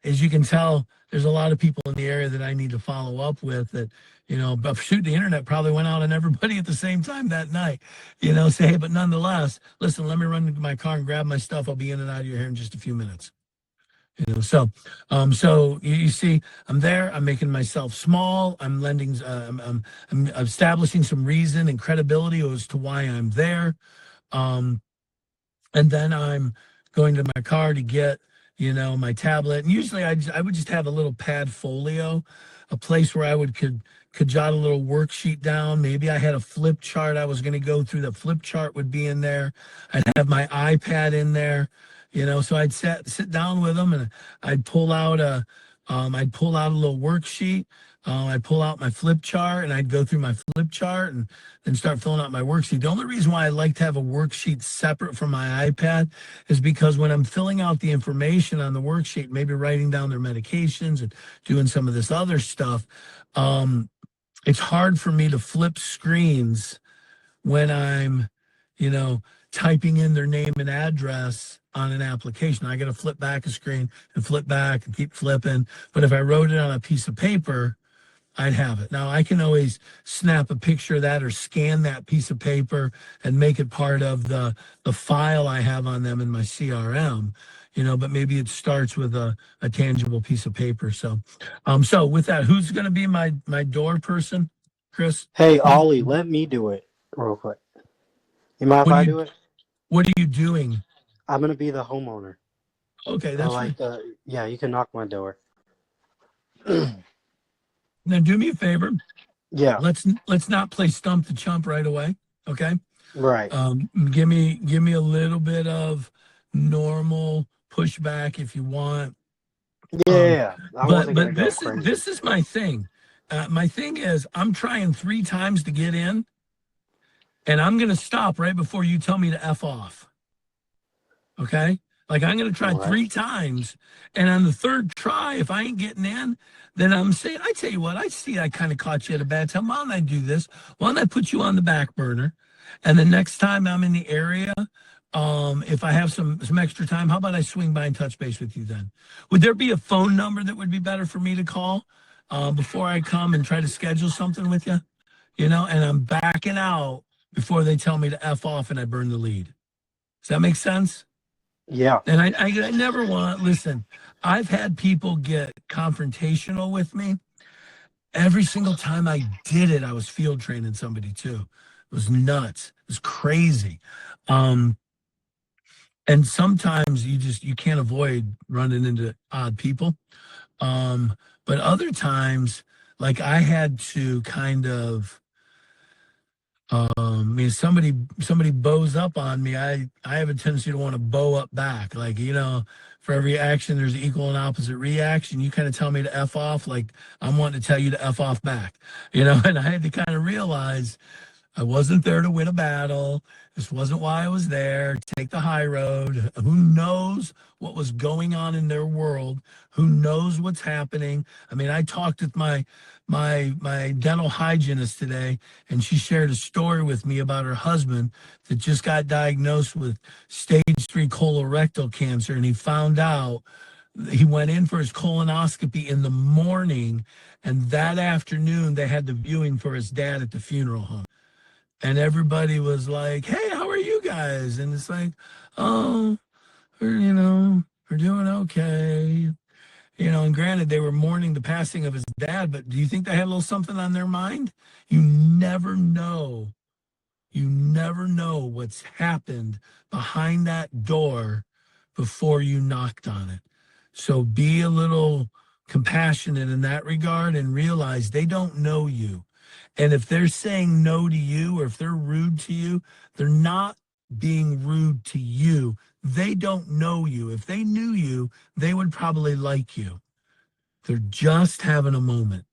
As you can tell, there's a lot of people in the area that I need to follow up with that, but shoot, the internet probably went out on everybody at the same time that night, say, hey, but nonetheless, listen, let me run into my car and grab my stuff. I'll be in and out of your hair in just a few minutes. So you see, I'm there. I'm making myself small. I'm lending. I'm establishing some reason and credibility as to why I'm there. And then I'm going to my car to get, my tablet. And usually I would just have a little pad folio, a place where I could jot a little worksheet down. Maybe I had a flip chart I was going to go through. The flip chart would be in there. I'd have my iPad in there, so I'd sit down with them and I'd pull out a little worksheet. I'd pull out my flip chart and I'd go through my flip chart and then start filling out my worksheet. The only reason why I like to have a worksheet separate from my iPad is because when I'm filling out the information on the worksheet, maybe writing down their medications and doing some of this other stuff, it's hard for me to flip screens when I'm, typing in their name and address on an application. I got to flip back a screen and flip back and keep flipping. But if I wrote it on a piece of paper, I'd have it. Now, I can always snap a picture of that or scan that piece of paper and make it part of the file I have on them in my CRM, but maybe it starts with a tangible piece of paper. So with that, who's going to be my door person, Chris? Hey, Ollie, let me do it real quick. You mind if I do it? What are you doing? I'm going to be the homeowner. Okay, that's right. Yeah, you can knock my door. Now do me a favor. Yeah. Let's not play Stump the Chump right away. Okay. Right. Give me a little bit of normal pushback if you want. Yeah. But this is my thing. My thing is I'm trying 3 times to get in, and I'm gonna stop right before you tell me to F off. Okay? Like I'm gonna try 3 times, and on the 3rd try, if I ain't getting in, then I'm saying, I tell you what, I see I kind of caught you at a bad time. Why don't I do this? Why don't I put you on the back burner? And the next time I'm in the area, if I have some extra time, how about I swing by and touch base with you then? Would there be a phone number that would be better for me to call before I come and try to schedule something with you? And I'm backing out before they tell me to F off and I burn the lead. Does that make sense? Yeah. And I never want, listen, I've had people get confrontational with me. Every single time I did it, I was field training somebody too. It was nuts. It was crazy. And sometimes you can't avoid running into odd people. But other times, like I had to kind of, somebody bows up on me. I have a tendency to want to bow up back. Like, for every action, there's equal and opposite reaction. You kind of tell me to F off, like I'm wanting to tell you to F off back, and I had to kind of realize I wasn't there to win a battle. This wasn't why I was there. Take the high road. Who knows what was going on in their world? Who knows what's happening? I mean, I talked with my dental hygienist today, and she shared a story with me about her husband that just got diagnosed with stage 3 colorectal cancer, and he found out he went in for his colonoscopy in the morning, and that afternoon they had the viewing for his dad at the funeral home. And everybody was like, "Hey, how are you guys?" And it's like, "Oh, we're doing okay." And granted, they were mourning the passing of his dad, but do you think they had a little something on their mind? You never know. You never know what's happened behind that door before you knocked on it. So be a little compassionate in that regard and realize they don't know you. And if they're saying no to you or if they're rude to you, they're not being rude to you. They don't know you. If they knew you, they would probably like you. They're just having a moment,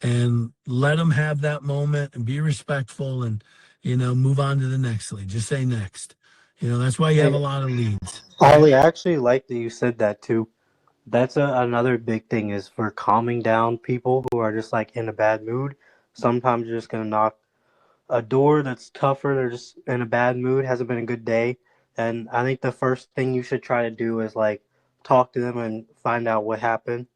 and let them have that moment and be respectful and, move on to the next lead. Just say next. That's why you have a lot of leads. Ollie, I actually like that you said that too. That's another big thing is for calming down people who are just like in a bad mood. Sometimes you're just gonna knock a door that's tougher. They're just in a bad mood, hasn't been a good day, and I think the first thing you should try to do is like talk to them and find out what happened,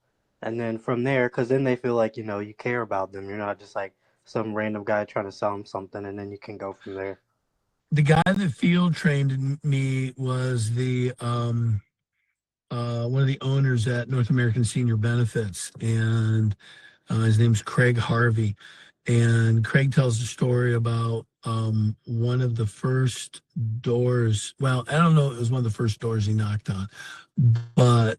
and then from there, because then they feel like you care about them. You're not just like some random guy trying to sell them something, and then you can go from there. The guy that field trained me was the one of the owners at North American Senior Benefits, and his name's Craig Harvey. And Craig tells a story about one of the first doors. Well, I don't know if it was one of the first doors he knocked on, but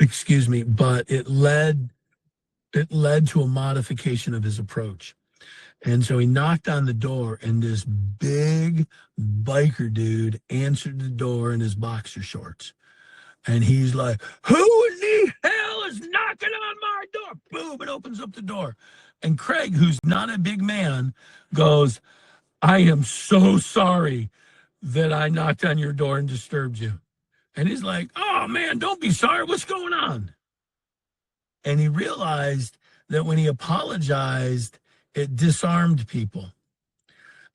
excuse me, but it led to a modification of his approach. And so he knocked on the door, and this big biker dude answered the door in his boxer shorts. And he's like, "Who in the hell is knocking on my door?" Boom, it opens up the door. And Craig, who's not a big man, goes, "I am so sorry that I knocked on your door and disturbed you." And he's like, "Oh, man, don't be sorry. What's going on?" And he realized that when he apologized, it disarmed people.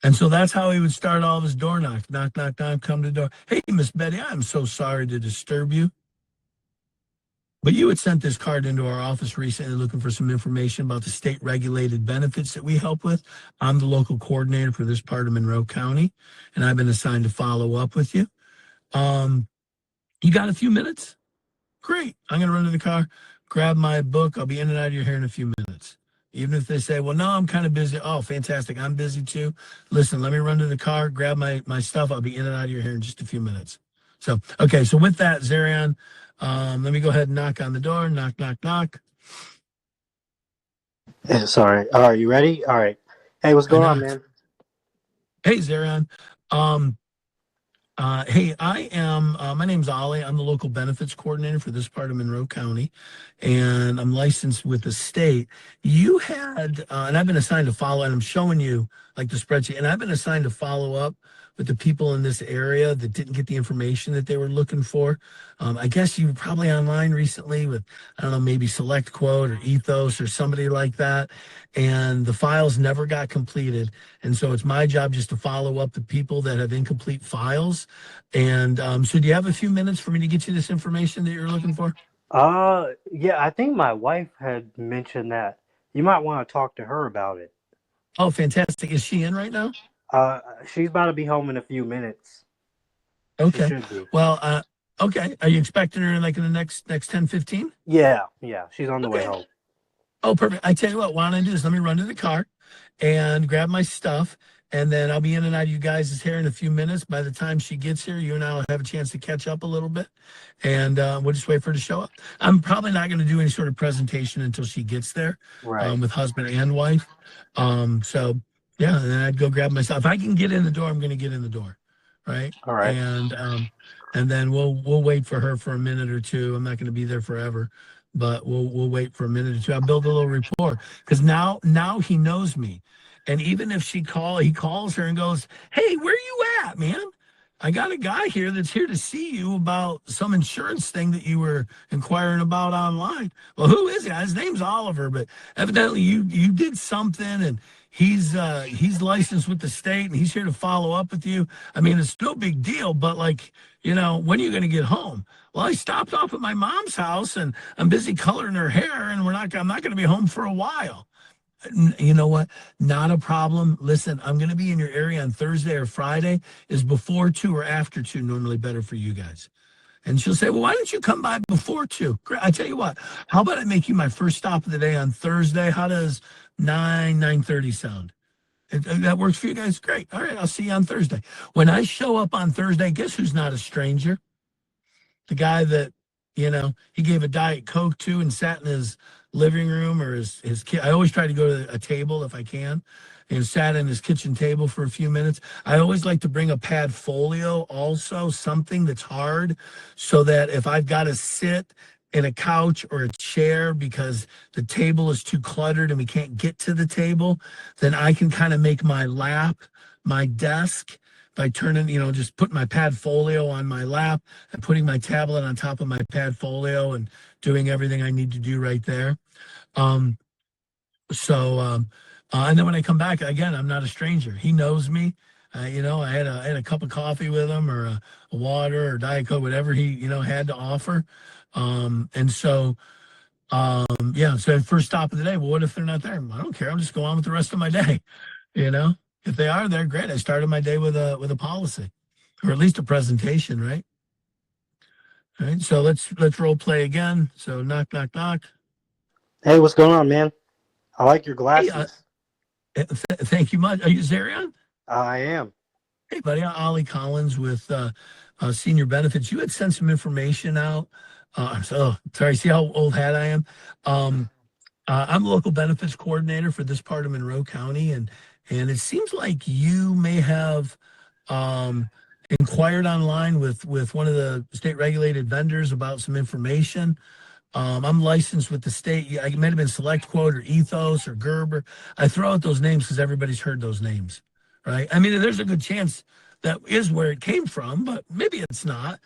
And so that's how he would start all of his door knocks. Knock, knock, knock, come to the door. "Hey, Miss Betty, I'm so sorry to disturb you, but you had sent this card into our office recently looking for some information about the state regulated benefits that we help with. I'm the local coordinator for this part of Monroe County, and I've been assigned to follow up with you. You got a few minutes? Great. I'm going to run to the car, grab my book. I'll be in and out of your hair in a few minutes." Even if they say, "Well, no, I'm kind of busy." "Oh, fantastic. I'm busy too. Listen, let me run to the car, grab my stuff. I'll be in and out of your hair in just a few minutes." So, okay. So with that, Zarian, let me go ahead and knock on the door. Knock, knock, knock. Sorry. All right, you ready? All right. Hey, what's going on, man? Hey, Zarian. Hey, I am, my name's Ollie. I'm the local benefits coordinator for this part of Monroe County, and I'm licensed with the state. You had, and I've been assigned to follow, and I'm showing you like the spreadsheet, and I've been assigned to follow up with the people in this area that didn't get the information that they were looking for. I guess you were probably online recently with, I don't know, maybe Select Quote or Ethos or somebody like that, and the files never got completed. And so it's my job just to follow up the people that have incomplete files. And so do you have a few minutes for me to get you this information that you're looking for? Yeah, I think my wife had mentioned that. You might want to talk to her about it. Oh, fantastic. Is she in right now? She's about to be home in a few minutes. She Okay. should be. Well, okay. Are you expecting her in like in the next 10, 15? Yeah, she's on the way Okay. home. Oh, perfect. I tell you what, why don't I do this? Let me run to the car and grab my stuff, and then I'll be in and out of you guys' hair in a few minutes. By the time she gets here, you and I will have a chance to catch up a little bit, and we'll just wait for her to show up. I'm probably not going to do any sort of presentation until she gets there, Right. with husband and wife. So, yeah, and then I'd go grab my stuff. If I can get in the door, I'm going to get in the door, right? All right. And then we'll wait for her for a minute or two. I'm not going to be there forever, but we'll wait for a minute or two. I'll build a little rapport because now he knows me. And even if he calls her and goes, "Hey, where you at, man? I got a guy here that's here to see you about some insurance thing that you were inquiring about online." Well, who is he? His name's Oliver, but evidently you did something, and he's licensed with the state, and he's here to follow up with you. I mean, it's no big deal, but like, when are you going to get home? Well, I stopped off at my mom's house, and I'm busy coloring her hair, and I'm not going to be home for a while. You know what? Not a problem. Listen, I'm going to be in your area on Thursday or Friday. Is before 2 or after 2 normally better for you guys? And she'll say, well, why don't you come by before 2? Great. I tell you what, how about I make you my first stop of the day on Thursday? How does 9:30 sound? That works for you guys? Great. All right, I'll see you on Thursday. When I show up on Thursday, guess who's not a stranger? The guy that, he gave a Diet Coke to and sat in his living room, or his kid. I always try to go to a table if I can, and sat in his kitchen table for a few minutes. I always like to bring a pad folio, also something that's hard, so that if I've got to sit in a couch or a chair because the table is too cluttered and we can't get to the table, then I can kind of make my lap my desk by turning, just putting my pad folio on my lap and putting my tablet on top of my pad folio and doing everything I need to do right there. And then when I come back, again, I'm not a stranger. He knows me. I had a cup of coffee with him, or a water or Diet Coke, whatever he, had to offer. So first stop of the day. Well, what if they're not there? I don't care. I'll just go on with the rest of my day. If they are there, great. I started my day with a policy, or at least a presentation, right? All right. So let's role play again. So knock, knock, knock. Hey, what's going on, man? I like your Hey, glasses. thank you much. Are you Zarion? I am. Hey, buddy. I'm Ollie Collins with Senior Benefits. You had sent some information out. I'm so sorry. See how old hat I am? I'm a local benefits coordinator for this part of Monroe County, and it seems like you may have inquired online with one of the state regulated vendors about some information. I'm licensed with the state. I might have been Select Quote or Ethos or Gerber. I throw out those names because everybody's heard those names, right? I mean, there's a good chance that is where it came from, but maybe it's not.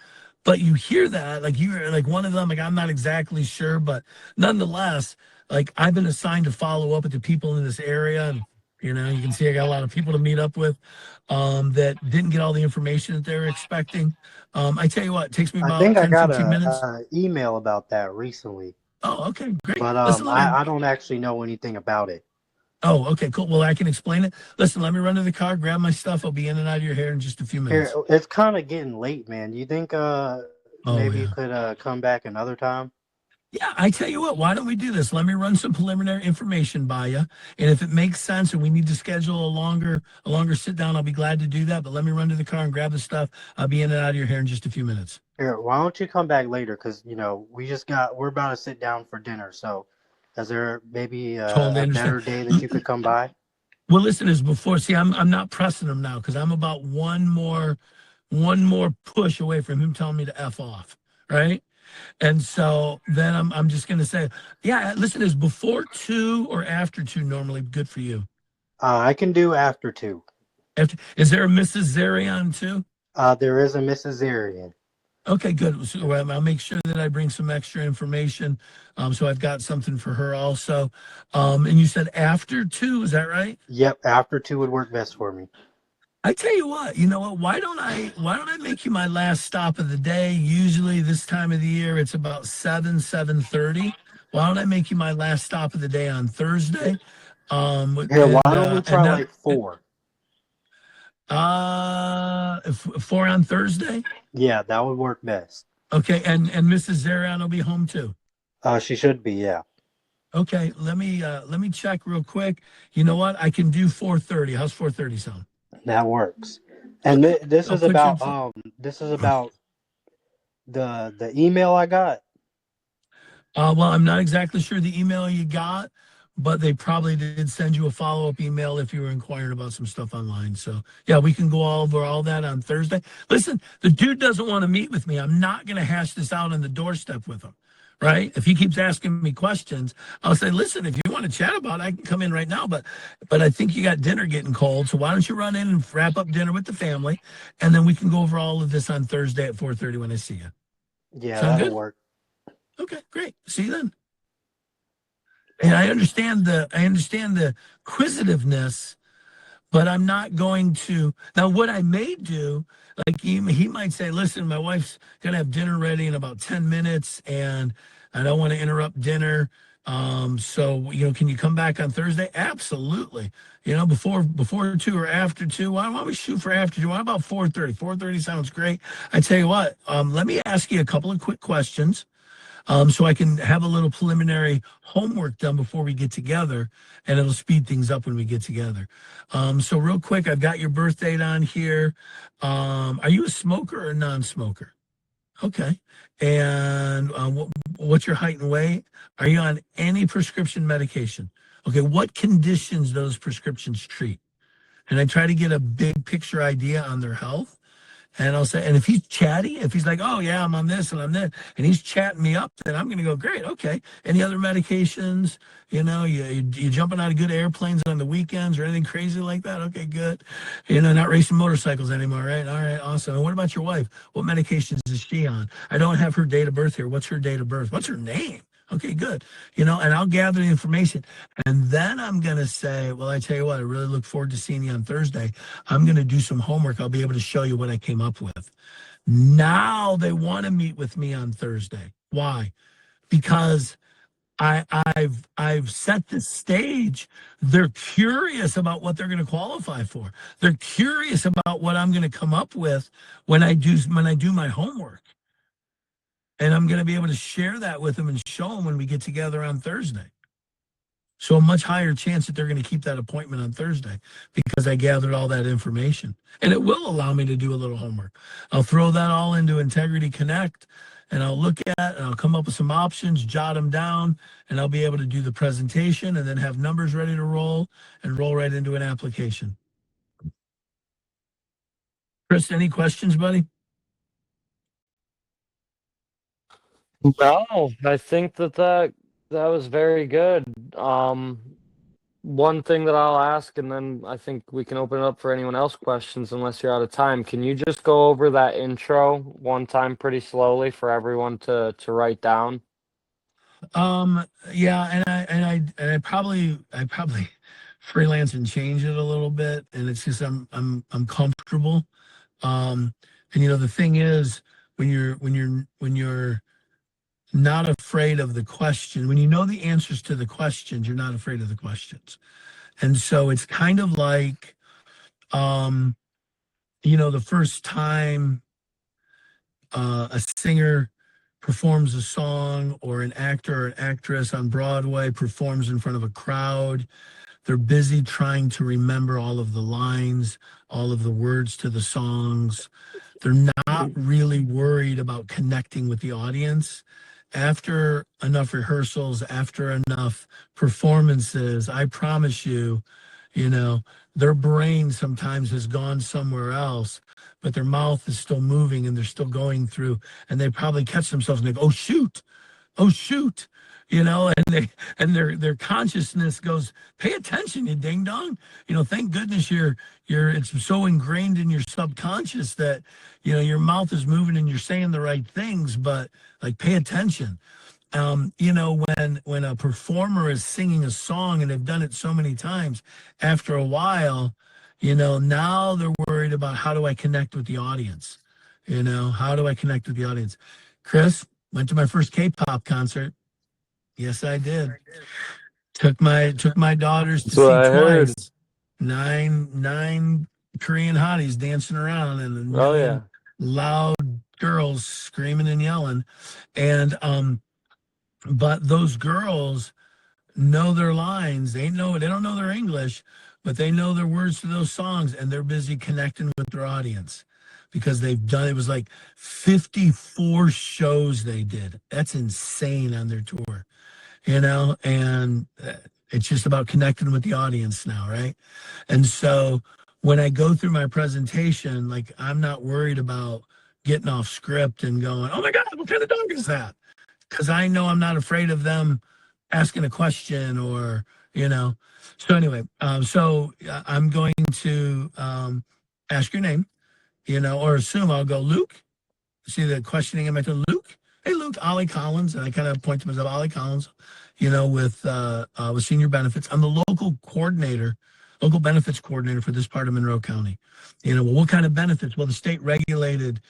But you hear that, like you're like one of them, like I'm not exactly sure, but nonetheless, like I've been assigned to follow up with the people in this area. And, you can see I got a lot of people to meet up with that didn't get all the information that they were expecting. I tell you what, it takes me I about think I 10, got 15 minutes. a email about that recently, Oh, okay, great. but Listen, I don't actually know anything about it. Oh, okay, cool. Well, I can explain it. Listen, let me run to the car, grab my stuff. I'll be in and out of your hair in just a few Here, minutes. it's kind of getting late, man. Do you think maybe yeah. you could come back another time? Yeah, I tell you what, why don't we do this? Let me run some preliminary information by you. And if it makes sense and we need to schedule a longer sit down, I'll be glad to do that. But let me run to the car and grab the stuff. I'll be in and out of your hair in just a few minutes. Here, why don't you come back later? Because, we're about to sit down for dinner. So is there maybe a better day that you could come by? Well, listen, as before, see, I'm not pressing him now because I'm about one more push away from him telling me to F off, right? And so then I'm just going to say, yeah, listen, is before 2 or after 2 normally good for you? I can do after 2. Is there a Mrs. Zarion too? There is a Mrs. Zarian. Okay, good. So I'll make sure that I bring some extra information. So I've got something for her also. And you said after 2, is that right? Yep, after 2 would work best for me. I tell you what, you know what? Why don't I make you my last stop of the day? Usually this time of the year, it's about 7:30. Why don't I make you my last stop of the day on Thursday? Here, why don't we try like 4? 4 on Thursday? Yeah, that would work best. Okay, and Mrs. Zarian will be home too. She should be, yeah. Okay, let me check real quick. You know what? I can do 4:30. How's 4:30 sound? That works. And this is about the email I got. Well, I'm not exactly sure the email you got, but they probably did send you a follow-up email if you were inquiring about some stuff online. So yeah, we can go over all that on Thursday. Listen, the dude doesn't want to meet with me. I'm not going to hash this out on the doorstep with him. right? If he keeps asking me questions, I'll say, listen, if you want to chat about it, I can come in right now, but I think you got dinner getting cold, so why don't you run in and wrap up dinner with the family, and then we can go over all of this on Thursday at 4:30 when I see you. Yeah, Sound that'll good? work. Okay, great. See you then. And I understand the inquisitiveness, but I'm not going to. Now, what I may do, like he might say, listen, my wife's gonna have dinner ready in about 10 minutes, and I don't want to interrupt dinner. So can you come back on Thursday? Absolutely. Before 2 or after 2. Why don't we shoot for after 2? Why about 4:30? 4:30 sounds great. I tell you what, let me ask you a couple of quick questions. So I can have a little preliminary homework done before we get together, and it'll speed things up when we get together. So real quick, I've got your birth date on here. Are you a smoker or a non-smoker? Okay. And what's your height and weight? Are you on any prescription medication? Okay. What conditions those prescriptions treat? And I try to get a big picture idea on their health. And I'll say, and if he's chatty, if he's like, oh yeah, I'm on this and I'm that, and he's chatting me up, then I'm going to go, great, okay. Any other medications? You jumping out of good airplanes on the weekends or anything crazy like that? Okay, good. Not racing motorcycles anymore, right? All right, awesome. And what about your wife? What medications is she on? I don't have her date of birth here. What's her date of birth? What's her name? Okay, good. And I'll gather the information. And then I'm going to say, well, I tell you what, I really look forward to seeing you on Thursday. I'm going to do some homework. I'll be able to show you what I came up with. Now they want to meet with me on Thursday. Why? Because I've set the stage. They're curious about what they're going to qualify for. They're curious about what I'm going to come up with when I do my homework. And I'm going to be able to share that with them and show them when we get together on Thursday. So a much higher chance that they're going to keep that appointment on Thursday because I gathered all that information. And it will allow me to do a little homework. I'll throw that all into Integrity Connect, and I'll look at and I'll come up with some options, jot them down, and I'll be able to do the presentation and then have numbers ready to roll and roll right into an application. Chris, any questions, buddy? No, I think that was very good. One thing that I'll ask, and then I think we can open it up for anyone else questions unless you're out of time. Can you just go over that intro one time pretty slowly for everyone to write down? Yeah, and I probably freelance and change it a little bit, and it's just I'm comfortable. And the thing is, when you're not afraid of the question, when you know the answers to the questions, you're not afraid of the questions. And so it's kind of like the first time a singer performs a song, or an actor or an actress on Broadway performs in front of a crowd. They're busy trying to remember all of the lines, all of the words to the songs. They're not really worried about connecting with the audience. After enough rehearsals, after enough performances, I promise you, their brain sometimes has gone somewhere else, but their mouth is still moving and they're still going through, and they probably catch themselves and they go, oh shoot, and their consciousness goes, pay attention, you ding dong. Thank goodness it's so ingrained in your subconscious that your mouth is moving and you're saying the right things, but like, pay attention. When a performer is singing a song and they've done it so many times, after a while, now they're worried about, how do I connect with the audience? How do I connect with the audience? Chris, went to my first K-pop concert. Yes, I did. Took my daughters to That's what see I heard. Twice. Nine Korean hotties dancing around, and a Oh million yeah. loud girls screaming and yelling. And but those girls know their lines. They don't know their English, but they know their words to those songs, and they're busy connecting with their audience because it was like 54 shows they did. That's insane on their tour, and it's just about connecting with the audience now, right? And so when I go through my presentation, like, I'm not worried about getting off script and going, oh my God, what kind of dog is that? because I know I'm not afraid of them asking a question or, you know. So anyway, I'm going to ask your name, or assume. I'll go, Luke. See the questioning in my tone, Luke. Hey, Luke, Ollie Collins, and I kind of point to myself, Ollie Collins, with senior benefits. I'm the local benefits coordinator for this part of Monroe County. Well, what kind of benefits? Well, the state regulated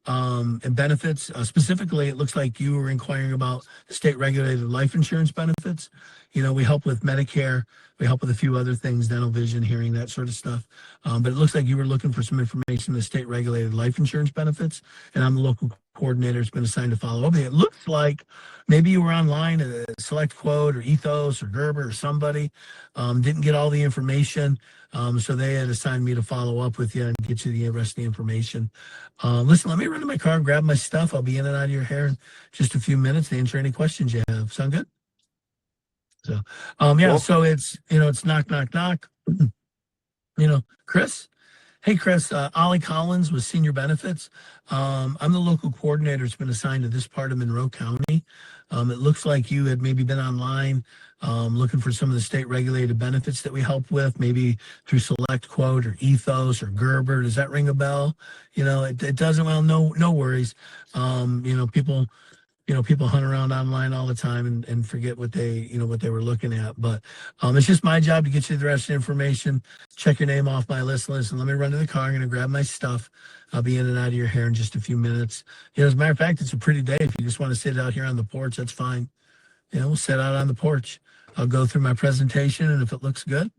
and benefits. Specifically, it looks like you were inquiring about the state regulated life insurance benefits. We help with Medicare. We help with a few other things, dental, vision, hearing, that sort of stuff. But it looks like you were looking for some information on the state regulated life insurance benefits, and I'm the local coordinator has been assigned to follow up. It looks like maybe you were online at Select Quote or Ethos or Gerber or somebody, didn't get all the information. So they had assigned me to follow up with you and get you the rest of the information. Listen, let me run to my car and grab my stuff. I'll be in and out of your hair in just a few minutes to answer any questions you have. Sound good? So, Cool. so it's knock, knock, knock. Chris. Hey, Chris, Ollie Collins with Senior Benefits. I'm the local coordinator that's been assigned to this part of Monroe County. It looks like you had maybe been online looking for some of the state regulated benefits that we help with, maybe through Select Quote or Ethos or Gerber. Does that ring a bell? It doesn't. Well, no worries. People hunt around online all the time and forget what they were looking at. But it's just my job to get you the rest of the information, check your name off my list. Listen, let me run to the car. I'm going to grab my stuff. I'll be in and out of your hair in just a few minutes. As a matter of fact, it's a pretty day. If you just want to sit out here on the porch, that's fine. We'll sit out on the porch. I'll go through my presentation, and if it looks good,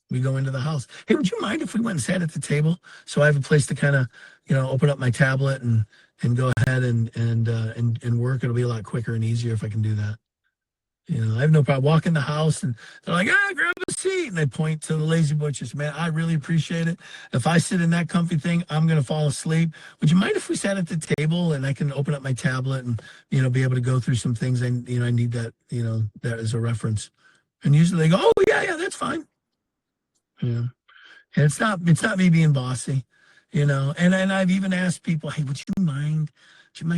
we go into the house. Hey, would you mind if we went and sat at the table so I have a place to kind of, open up my tablet and go ahead and work? It'll be a lot quicker and easier if I can do that. I have no problem. Walk in the house and they're like, grab a seat. And they point to the lazy butchers. Man, I really appreciate it. If I sit in that comfy thing, I'm going to fall asleep. Would you mind if we sat at the table and I can open up my tablet and, be able to go through some things I need that, that as a reference. And usually they go, oh, yeah, that's fine. Yeah. And it's not me being bossy, and I've even asked people, hey, would you mind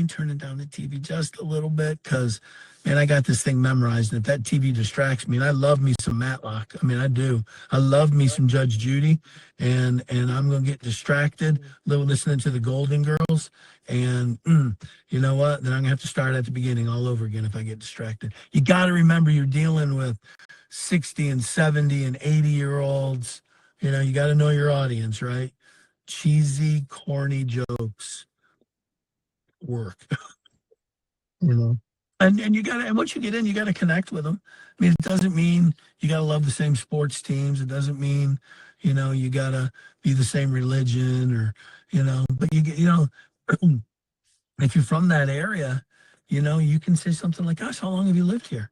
turning down the TV just a little bit? Because, man, I got this thing memorized, and if that TV distracts me, and I love me some Matlock. I mean, I do. I love me some Judge Judy, and I'm going to get distracted listening to the Golden Girls, and you know what? Then I'm going to have to start at the beginning all over again if I get distracted. You got to remember you're dealing with 60 and 70 and 80-year-olds. You got to know your audience, right? Cheesy, corny jokes work. And you gotta, and once you get in, you gotta connect with them. I mean, it doesn't mean you gotta love the same sports teams. It doesn't mean, you gotta be the same religion or, but if you're from that area, you can say something like, gosh, how long have you lived here?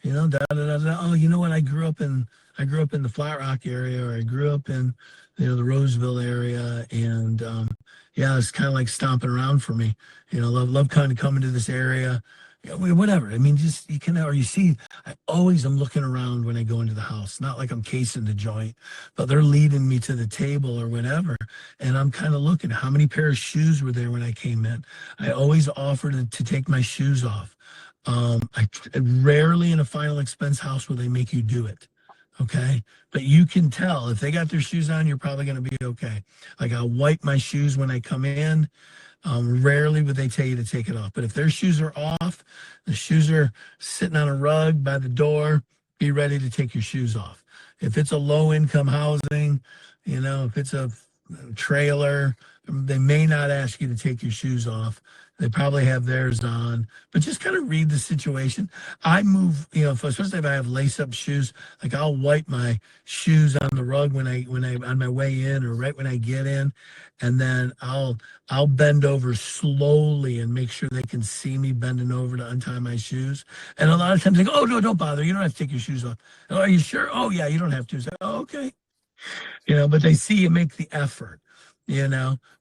Da, da, da, da. Oh, you know what? I grew up in the Flat Rock area, or I grew up in, the Roseville area. And it's kind of like stomping around for me. Love kind of coming to this area. Whatever. I mean, just you see, I always am looking around when I go into the house. Not like I'm casing the joint, but they're leading me to the table or whatever. And I'm kind of looking, how many pair of shoes were there when I came in? I always offer to take my shoes off. I rarely in a final expense house will they make you do it. Okay. But you can tell if they got their shoes on, you're probably going to be okay. Like, I'll wipe my shoes when I come in. Rarely would they tell you to take it off. But if their shoes are off, the shoes are sitting on a rug by the door, be ready to take your shoes off. If it's a low income housing, if it's a trailer, they may not ask you to take your shoes off. They probably have theirs on, but just kind of read the situation. I move, especially if I have lace-up shoes, like I'll wipe my shoes on the rug when I on my way in or right when I get in, and then I'll bend over slowly and make sure they can see me bending over to untie my shoes. And a lot of times they go, "Oh no, don't bother. You don't have to take your shoes off." "Oh, are you sure?" "Oh yeah, you don't have to." So, "Oh, okay." But they see you make the effort.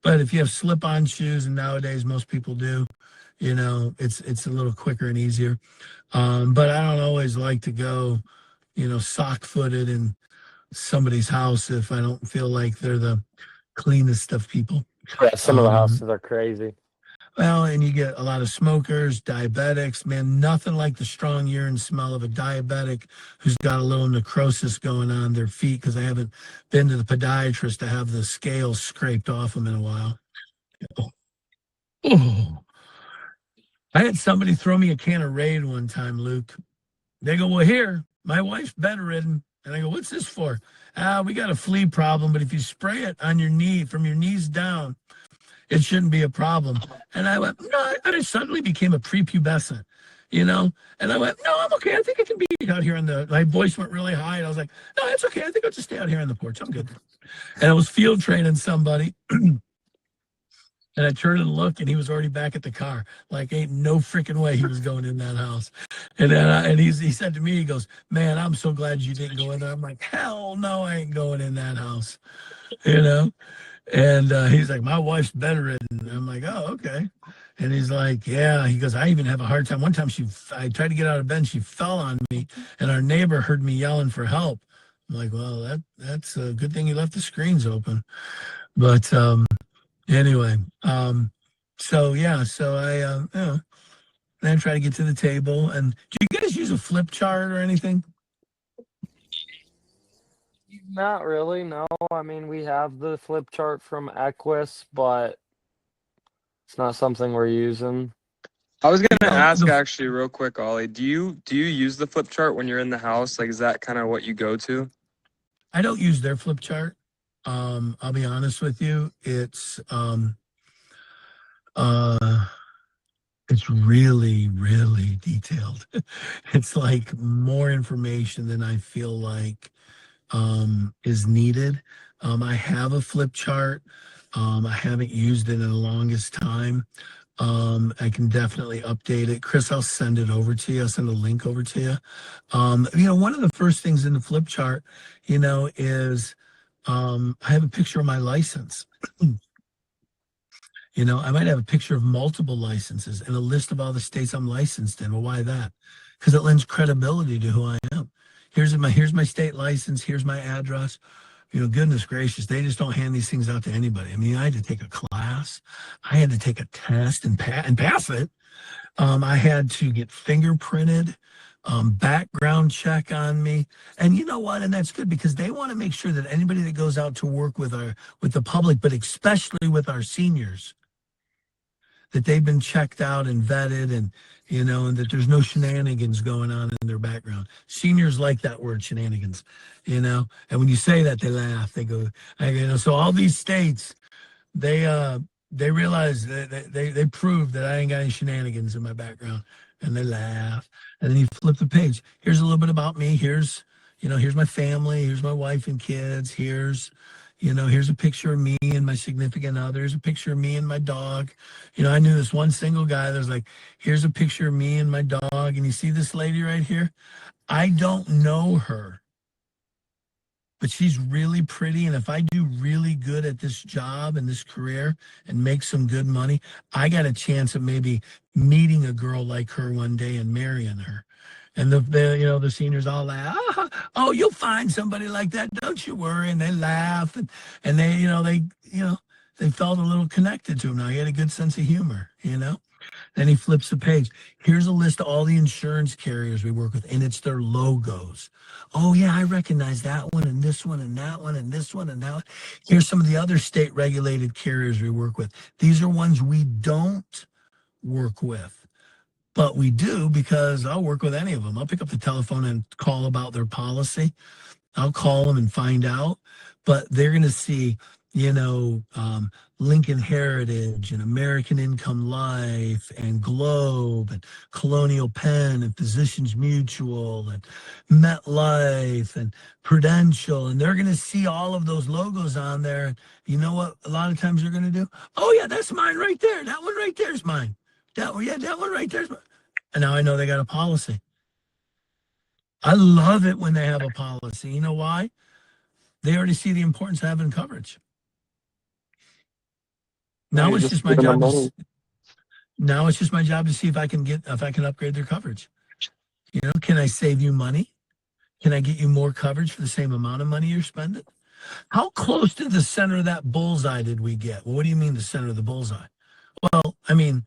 But if you have slip-on shoes, and nowadays most people do, it's a little quicker and easier. But I don't always like to go, sock-footed in somebody's house if I don't feel like they're the cleanest of people. Yeah, some of the houses are crazy. Well, and you get a lot of smokers, diabetics, man, nothing like the strong urine smell of a diabetic who's got a little necrosis going on their feet because I haven't been to the podiatrist to have the scales scraped off them in a while. Oh, I had somebody throw me a can of Raid one time, Luke. They go, well, here, my wife's bedridden. And I go, what's this for? We got a flea problem, but if you spray it on your knee, from your knees down, it shouldn't be a problem. And I went, no, and I suddenly became a prepubescent, you know? And I went, no, I'm okay. I think I can be out here my voice went really high. And I was like, no, it's okay. I think I'll just stay out here on the porch. I'm good. And I was field training somebody. And I turned and looked, and he was already back at the car. Like, ain't no freaking way he was going in that house. And then he said to me, he goes, man, I'm so glad you didn't go in there. I'm like, hell no, I ain't going in that house, you know? And he's like, my wife's bedridden. I'm like, oh, okay. And he's like, yeah. He goes, I even have a hard time. One time I tried to get out of bed, and she fell on me, and our neighbor heard me yelling for help. I'm like, well, that's a good thing you left the screens open. But anyway, so then I try to get to the table. And do you guys use a flip chart or anything? Not really, no. I mean, we have the flip chart from Equus, but it's not something we're using. I was gonna ask actually real quick, Ollie. Do you use the flip chart when you're in the house? Like, is that kind of what you go to? I don't use their flip chart. I'll be honest with you. It's really, really detailed. It's like more information than I feel like is needed. I have a flip chart. I haven't used it in the longest time. I can definitely update it. Chris, I'll send it over to you. I'll send a link over to you. One of the first things in the flip chart, is I have a picture of my license. I might have a picture of multiple licenses and a list of all the states I'm licensed in. Well, why that? Because it lends credibility to who I am. Here's my state license. Here's my address. Goodness gracious, they just don't hand these things out to anybody. I mean, I had to take a class. I had to take a test and pass it. I had to get fingerprinted, background check on me. And you know what? And that's good because they want to make sure that anybody that goes out to work with the public, but especially with our seniors, that they've been checked out and vetted and that there's no shenanigans going on in their background. Seniors like that word, shenanigans, and when you say that, they laugh. They go, so all these states, they realize that they prove that I ain't got any shenanigans in my background, and they laugh. And then you flip the page. Here's a little bit about me. Here's my family. Here's my wife and kids. Here's a picture of me and my significant other. Here's a picture of me and my dog. I knew this one single guy that was like, here's a picture of me and my dog. And you see this lady right here? I don't know her, but she's really pretty. And if I do really good at this job and this career and make some good money, I got a chance of maybe meeting a girl like her one day and marrying her. And the seniors all laugh. Oh, you'll find somebody like that. Don't you worry. And they laugh and they felt a little connected to him. Now he had a good sense of humor, Then he flips the page. Here's a list of all the insurance carriers we work with, and it's their logos. Oh yeah, I recognize that one and this one and that one and this one and that one. Here's some of the other state regulated carriers we work with. These are ones we don't work with. But we do because I'll work with any of them. I'll pick up the telephone and call about their policy. I'll call them and find out. But they're going to see, Lincoln Heritage and American Income Life and Globe and Colonial Penn and Physicians Mutual and MetLife and Prudential. And they're going to see all of those logos on there. And you know what a lot of times they're going to do? Oh, yeah, that's mine right there. That one right there is mine. That one right there. And now I know they got a policy. I love it when they have a policy. You know why? They already see the importance of having coverage. Now it's just my job. Now it's just my job to see if I can upgrade their coverage. Can I save you money? Can I get you more coverage for the same amount of money you're spending? How close to the center of that bullseye did we get? Well, what do you mean the center of the bullseye? Well, I mean,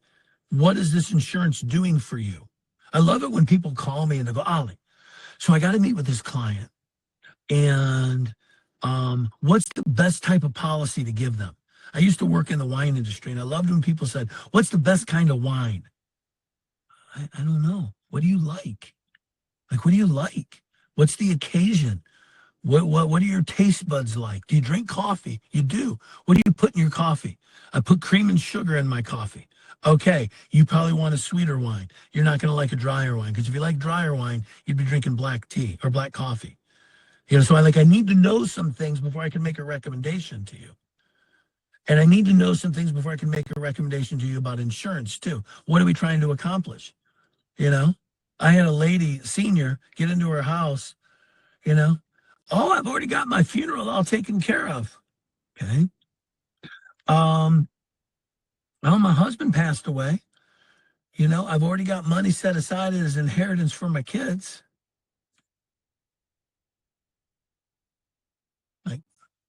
what is this insurance doing for you? I love it when people call me and they go, Ollie, so I got to meet with this client. And what's the best type of policy to give them? I used to work in the wine industry, and I loved when people said, what's the best kind of wine? I don't know. What do you like? Like, what do you like? What's the occasion? What are your taste buds like? Do you drink coffee? You do. What do you put in your coffee? I put cream and sugar in my coffee. Okay, you probably want a sweeter wine. You're not going to like a drier wine, because if you like drier wine, you'd be drinking black tea or black coffee. So I need to know some things before I can make a recommendation to you. And I need to know some things before I can make a recommendation to you about insurance too. What are we trying to accomplish? I had a lady, senior, get into her house, oh, I've already got my funeral all taken care of. Okay. Well, my husband passed away. I've already got money set aside as inheritance for my kids. Like,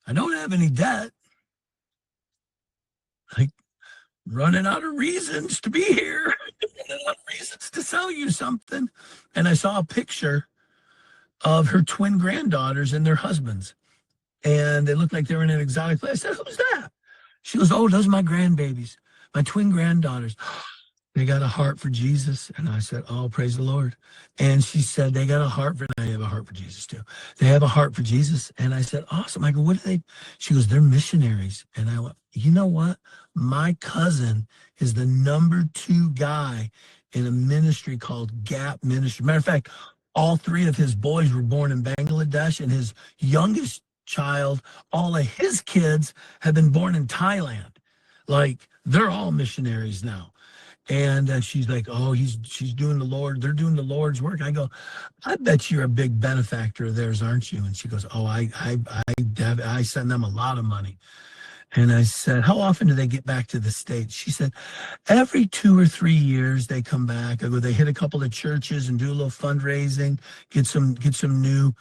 I don't have any debt. Like, running out of reasons to be here. Running out of reasons to sell you something. And I saw a picture of her twin granddaughters and their husbands. And they looked like they were in an exotic place. I said, who's that? She goes, oh, those are my grandbabies, my twin granddaughters. They got a heart for Jesus. And I said, oh, praise the Lord. And she said, they got a heart for, I have a heart for Jesus too. They have a heart for Jesus. And I said, awesome. I go, what are they? She goes, they're missionaries. And I went, you know what? My cousin is the #2 guy in a ministry called Gap Ministry. Matter of fact, all 3 of his boys were born in Bangladesh, and his youngest child, all of his kids have been born in Thailand. Like, they're all missionaries now. And she's like, oh, she's doing the Lord. They're doing the Lord's work. I go, I bet you're a big benefactor of theirs, aren't you? And she goes, oh, I send them a lot of money. And I said, how often do they get back to the States? She said, every 2 or 3 years they come back. I go, they hit a couple of churches and do a little fundraising, get some new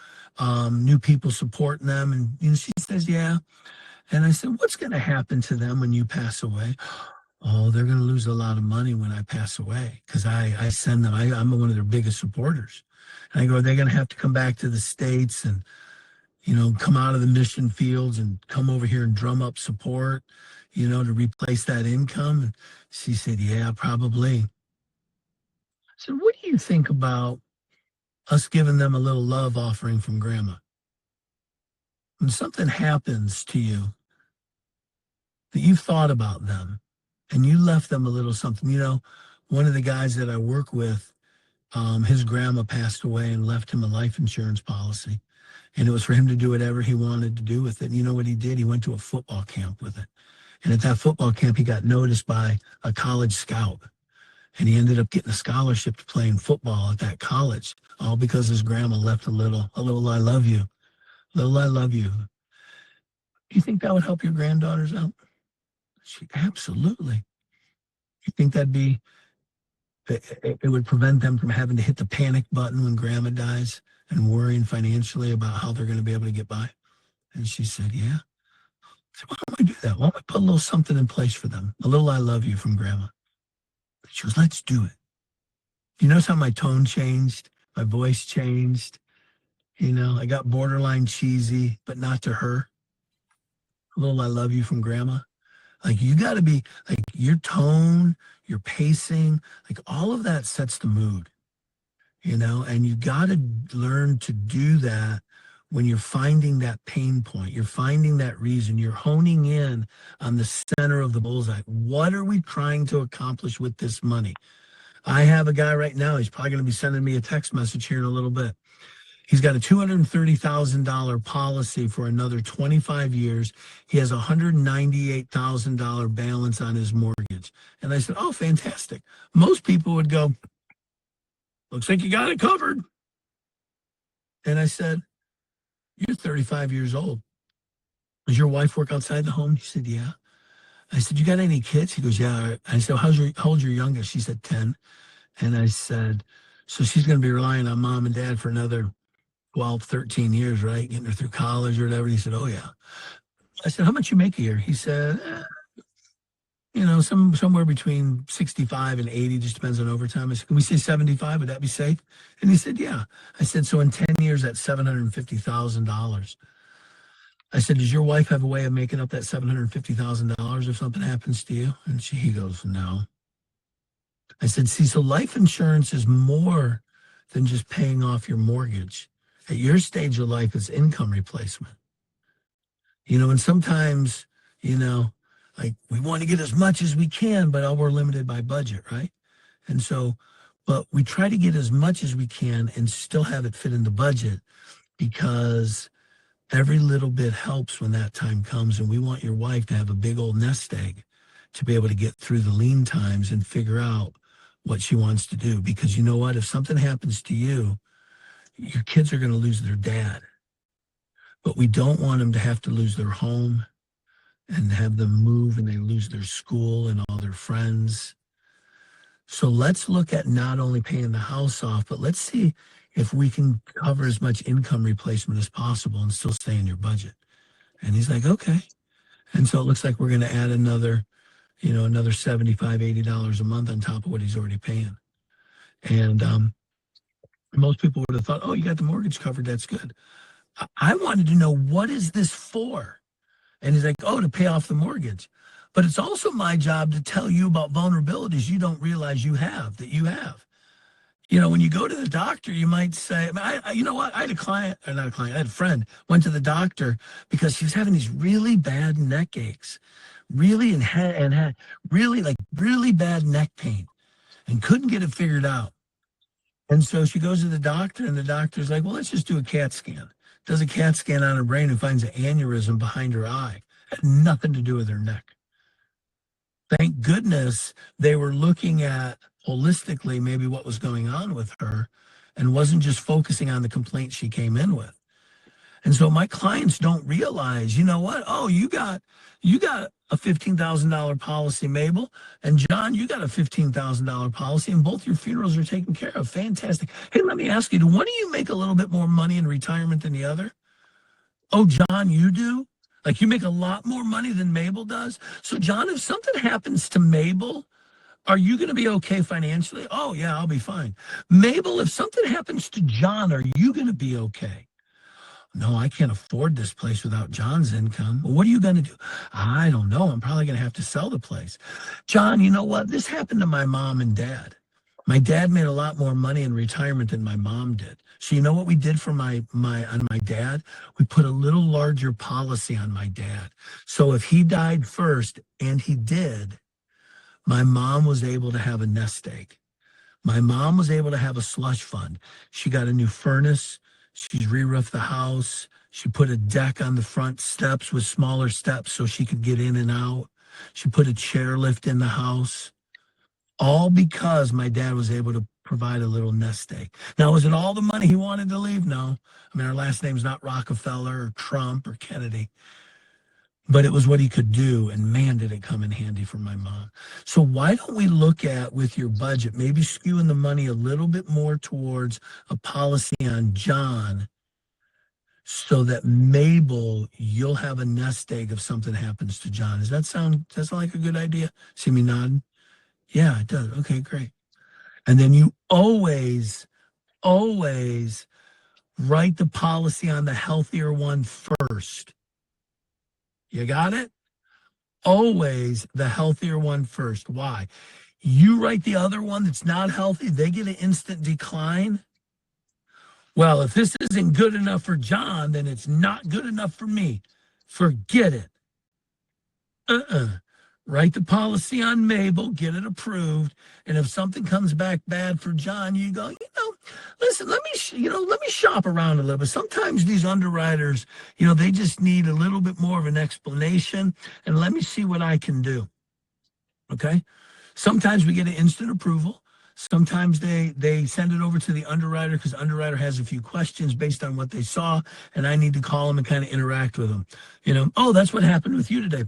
people supporting them. And she says, yeah. And I said, what's going to happen to them when you pass away? Oh, they're going to lose a lot of money when I pass away, because I send them, I'm one of their biggest supporters. And I go, they're going to have to come back to the States and, come out of the mission fields and come over here and drum up support, to replace that income. And she said, yeah, probably. I said, what do you think about us giving them a little love offering from grandma? When something happens to you that you've thought about them and you left them a little something, one of the guys that I work with, his grandma passed away and left him a life insurance policy. And it was for him to do whatever he wanted to do with it. And you know what he did? He went to a football camp with it. And at that football camp, he got noticed by a college scout. And he ended up getting a scholarship to playing football at that college, all because his grandma left a little I love you. Little I love you. Do you think that would help your granddaughters out? Absolutely. You think it would prevent them from having to hit the panic button when grandma dies and worrying financially about how they're going to be able to get by? And she said, yeah. I said, why don't we do that? Why don't we put a little something in place for them? A little I love you from grandma. She goes, let's do it. You notice how my tone changed? My voice changed? I got borderline cheesy, but not to her. A little I love you from grandma. Like, you got to be, like, your tone, your pacing, like, all of that sets the mood, and you got to learn to do that when you're finding that pain point, you're finding that reason, you're honing in on the center of the bullseye. What are we trying to accomplish with this money? I have a guy right now, he's probably going to be sending me a text message here in a little bit. He's got a $230,000 policy for another 25 years. He has a $198,000 balance on his mortgage. And I said, oh, fantastic. Most people would go, looks like you got it covered. And I said, you're 35 years old. Does your wife work outside the home? He said, yeah. I said, you got any kids? He goes, yeah. I said, how old's your youngest? She said, 10. And I said, so she's going to be relying on mom and dad for another 12, 13 years, right? Getting her through college or whatever. He said, oh, yeah. I said, how much you make a year? He said, somewhere between 65 and 80, just depends on overtime. I said, can we say 75? Would that be safe? And he said, yeah. I said, so in 10 years, that's $750,000. I said, does your wife have a way of making up that $750,000 if something happens to you? And he goes, no. I said, see, so life insurance is more than just paying off your mortgage. At your stage of life, it's income replacement. And sometimes, like we want to get as much as we can, but we're limited by budget, right? And so, but we try to get as much as we can and still have it fit in the budget, because every little bit helps when that time comes. And we want your wife to have a big old nest egg to be able to get through the lean times and figure out what she wants to do. Because you know what? If something happens to you, your kids are going to lose their dad. But we don't want them to have to lose their home and have them move and they lose their school and all their friends. So let's look at not only paying the house off, but let's see if we can cover as much income replacement as possible and still stay in your budget. And he's like, okay. And so it looks like we're going to add another $75, $80 a month on top of what he's already paying. And most people would have thought, oh, you got the mortgage covered. That's good. I wanted to know, what is this for? And he's like, oh, to pay off the mortgage. But it's also my job to tell you about vulnerabilities you don't realize you have. When you go to the doctor, you might say, you know what? I had I had a friend, went to the doctor because she was having these really bad neck aches, and had really bad neck pain and couldn't get it figured out. And so she goes to the doctor, and the doctor's like, well, let's just do a CAT scan. Does a CAT scan on her brain and finds an aneurysm behind her eye. Had nothing to do with her neck. Thank goodness they were looking at holistically maybe what was going on with her and wasn't just focusing on the complaint she came in with. And so my clients don't realize, you know what? Oh, you got a $15,000 policy, Mabel, and John, you got a $15,000 policy, and both your funerals are taken care of. Fantastic. Hey, let me ask you, do one of you make a little bit more money in retirement than the other? Oh, John, you do? Like, you make a lot more money than Mabel does? So, John, if something happens to Mabel, are you going to be okay financially? Oh, yeah, I'll be fine. Mabel, if something happens to John, are you going to be okay? No, I can't afford this place without John's income. Well, what are you going to do? I don't know. I'm probably going to have to sell the place. John, you know what? This happened to my mom and dad. My dad made a lot more money in retirement than my mom did. So you know what we did for on my dad? We put a little larger policy on my dad. So if he died first, and he did, my mom was able to have a nest egg. My mom was able to have a slush fund. She got a new furnace. She re-roofed the house. She put a deck on the front steps with smaller steps so she could get in and out. She put a chairlift in the house, all because my dad was able to provide a little nest egg. Now, was it all the money he wanted to leave? No. I mean, our last name's not Rockefeller or Trump or Kennedy, but it was what he could do, and man, did it come in handy for my mom. So why don't we look at, with your budget, maybe skewing the money a little bit more towards a policy on John, so that Mabel, you'll have a nest egg if something happens to John. Does that sound like a good idea? See me nodding? Yeah, it does. Okay, great. And then you always write the policy on the healthier one first. You got it? Always the healthier one first. Why? You write the other one that's not healthy, they get an instant decline. Well, if this isn't good enough for John, then it's not good enough for me. Forget it. Write the policy on Mabel, get it approved, and if something comes back bad for John, you go, listen, let me shop around a little bit. Sometimes these underwriters, they just need a little bit more of an explanation, and let me see what I can do. Okay? Sometimes we get an instant approval. Sometimes they send it over to the underwriter because underwriter has a few questions based on what they saw, and I need to call them and kind of interact with them. Oh, that's what happened with you today.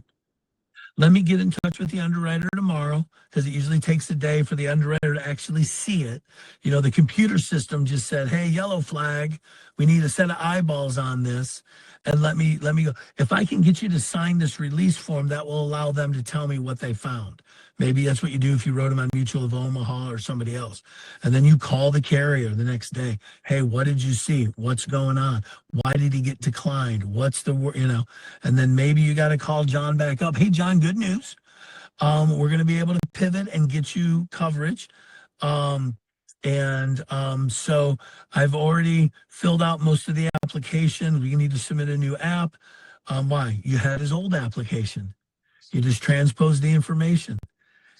Let me get in touch with the underwriter tomorrow, because it usually takes a day for the underwriter to actually see it. You know, the computer system just said, hey, yellow flag, we need a set of eyeballs on this. And let me go. If I can get you to sign this release form, that will allow them to tell me what they found. Maybe that's what you do if you wrote them on Mutual of Omaha or somebody else. And then you call the carrier the next day. Hey, what did you see? What's going on? Why did he get declined? What's the, you know, and then maybe you got to call John back up. Hey, John, good news. We're going to be able to pivot and get you coverage. So I've already filled out most of the applications. We need to submit a new app. Why? You had his old application. You just transposed the information.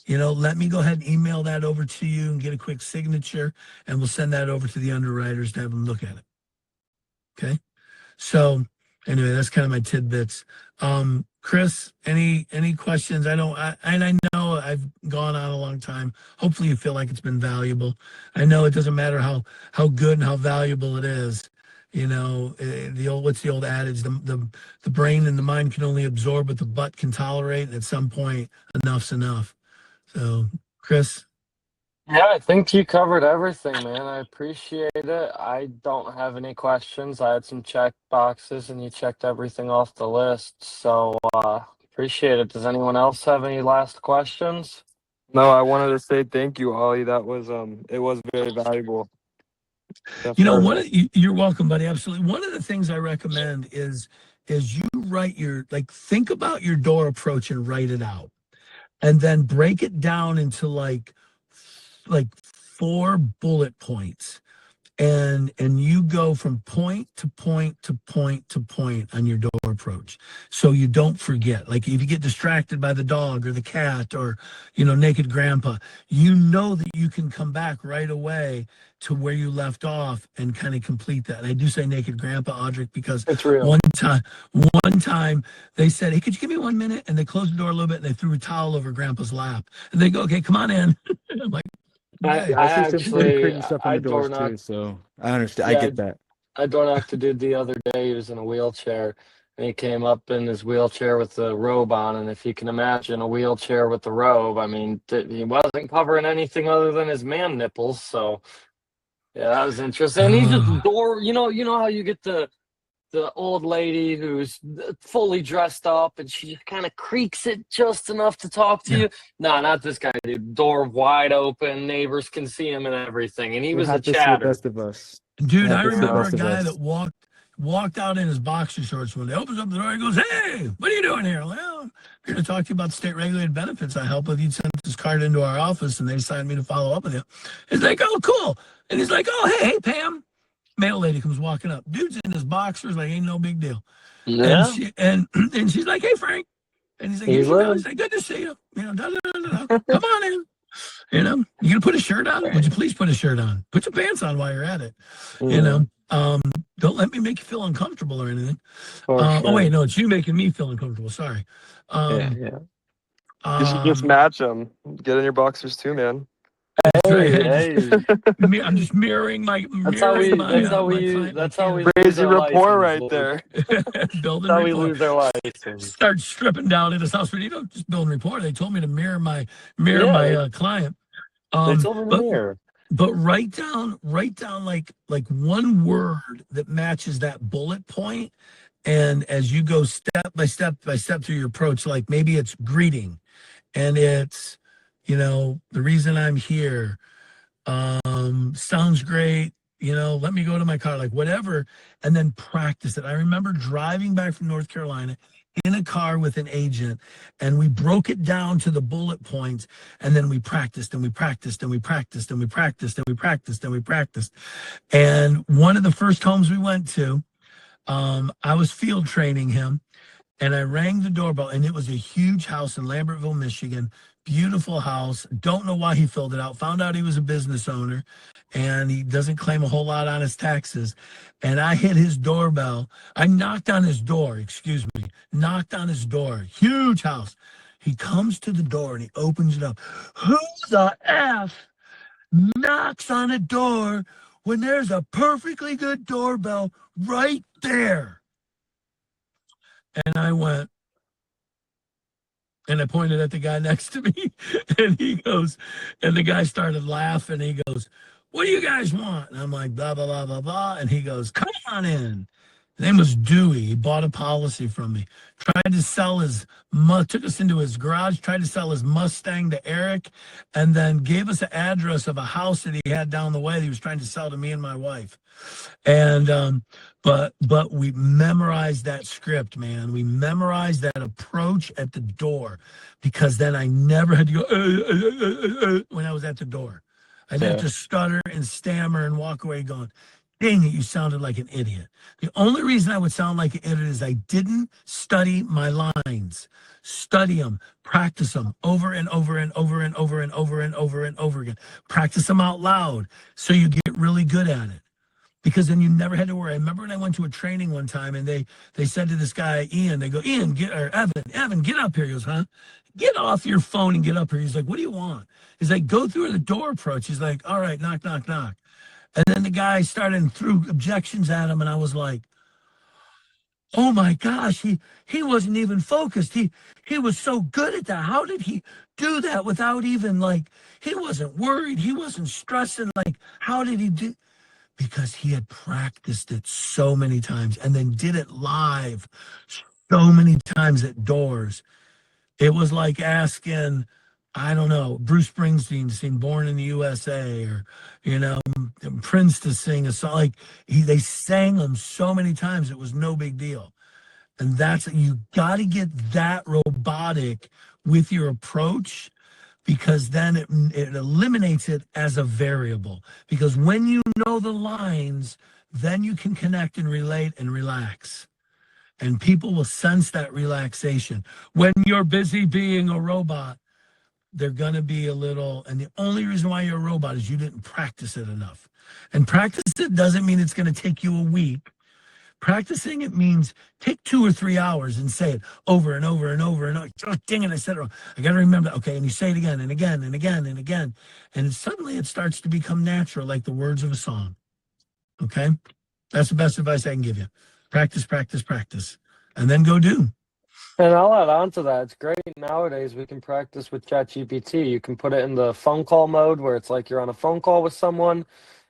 You know, let me go ahead and email that over to you and get a quick signature, and we'll send that over to the underwriters to have them look at it. Okay. So anyway, that's kind of my tidbits. Chris, any questions? I know I've gone on a long time. Hopefully you feel like it's been valuable. I know it doesn't matter how good and how valuable it is. You know, what's the old adage? The brain and the mind can only absorb what the butt can tolerate. And at some point, enough's enough. So, Chris. Yeah, I think you covered everything, man. I appreciate it. I don't have any questions. I had some check boxes and you checked everything off the list. So, appreciate it. Does anyone else have any last questions? No, I wanted to say thank you, Ollie. That was it was very valuable. You know, Definitely. you're welcome, buddy. Absolutely. One of the things I recommend is you write think about your door approach and write it out, and then break it down into like 4 bullet points, and you go from point to point to point to point on your door approach, so you don't forget. Like if you get distracted by the dog or the cat or, you know, naked grandpa, you know that you can come back right away to where you left off and kind of complete that. And I do say naked grandpa, Audric, because It's real. one time they said, hey, could you give me 1 minute? And they closed the door a little bit and they threw a towel over grandpa's lap, and they go, okay, come on in. I'm like, okay. I see some pretty actually, crazy stuff on I the doors door too, knocked. so I understand. I Yeah, get that. I door knocked a dude the other day. He was in a wheelchair, and he came up in his wheelchair with the robe on. And if you can imagine a wheelchair with the robe, I mean, he wasn't covering anything other than his man nipples. So yeah, that was interesting. And he just door, you know how you get the old lady who's fully dressed up and she kind of creaks it just enough to talk to you. No, not this guy, dude. Door wide open, neighbors can see him and everything. And he You was a have to see the chatter. best of us. Dude, I That's the remember a best of guy us. that walked out in his boxer shorts one day, opens up the door, he goes, hey, what are you doing here? Well, I'm here to talk to you about state regulated benefits I help with. He sent this card into our office and they assigned me to follow up with you. He's like, oh, cool. And he's like, oh, hey, Pam. Mail lady comes walking up. Dude's in his boxers, like ain't no big deal. Yeah, And she's like, hey, Frank. And he's like, he's here's your bill. living. He's like, good to see you. You know, da, da, da, da, da. Come on in. You know, you gonna put a shirt on? Would you please put a shirt on? Put your pants on while you're at it. You know, don't let me make you feel uncomfortable or anything. Oh wait, no, it's you making me feel uncomfortable. Sorry. Yeah. You should just match them. Get in your boxers too, man. Hey. I'm just mirroring my That's how we client. that's how we Crazy lose our rapport license, right there. Building That's how we rapport. lose our license. Start stripping down in his house, but you don't just build rapport. They told me to mirror my client. They told me to But mirror. but write down like one word that matches that bullet point, and as you go step by step through your approach, like maybe it's greeting, and it's, you know, the reason I'm here, sounds great, you know, let me go to my car, like whatever, and then practice it. I remember driving back from North Carolina in a car with an agent, and we broke it down to the bullet points, and then we practiced and we practiced and we practiced and we practiced and we practiced and we practiced. And one of the first homes we went to, I was field training him, and I rang the doorbell, and it was a huge house in Lambertville, Michigan. Beautiful house. Don't know why he filled it out. Found out he was a business owner, and he doesn't claim a whole lot on his taxes. And I hit his doorbell. I knocked on his door, knocked on his door. Huge house. He comes to the door and he opens it up. Who the F knocks on a door when there's a perfectly good doorbell right there? And I went, And I pointed at the guy next to me, and he goes, and the guy started laughing. He goes, "What do you guys want?" And I'm like, blah, blah, blah, blah, blah. And he goes, "Come on in." His name was Dewey. He bought a policy from me. Tried to sell took us into his garage, tried to sell his Mustang to Eric, and then gave us an address of a house that he had down the way that he was trying to sell to me and my wife. And but we memorized that script, man. We memorized that approach at the door, because then I never had to go when I was at the door. I'd have to stutter and stammer and walk away going, "Dang it, you sounded like an idiot." The only reason I would sound like an idiot is I didn't study my lines. Study them, practice them over and over and over and over and over and over and over again. Practice them out loud so you get really good at it. Because then you never had to worry. I remember when I went to a training one time, and they said to this guy, Ian, they go, "Ian, Evan, get up here." He goes, "Huh? Get off your phone and get up here." He's like, "What do you want?" He's like, "Go through the door approach." He's like, "All right, knock, knock, knock." And then the guy started and threw objections at him, and I was like, "Oh my gosh, he wasn't even focused. He was so good at that. How did he do that without even, like, he wasn't worried, he wasn't stressing, like, how did he do?" Because he had practiced it so many times and then did it live so many times at doors. It was like asking, I don't know, Bruce Springsteen to sing "Born in the USA," or, Prince to sing a song. Like, they sang them so many times, it was no big deal. And you got to get that robotic with your approach, because then it eliminates it as a variable. Because when you know the lines, then you can connect and relate and relax. And people will sense that relaxation. When you're busy being a robot, they're going to be a little, and the only reason why you're a robot is you didn't practice it enough. And practice it doesn't mean it's going to take you a week. Practicing it means take 2 or 3 hours and say it over and over and over and over. Oh, dang it, I said it wrong. I got to remember. Okay, and you say it again and again and again and again. And suddenly it starts to become natural, like the words of a song. Okay? That's the best advice I can give you. Practice, practice, practice. And then go do. And I'll add on to that. It's great nowadays. We can practice with ChatGPT. You can put it in the phone call mode where it's like you're on a phone call with someone.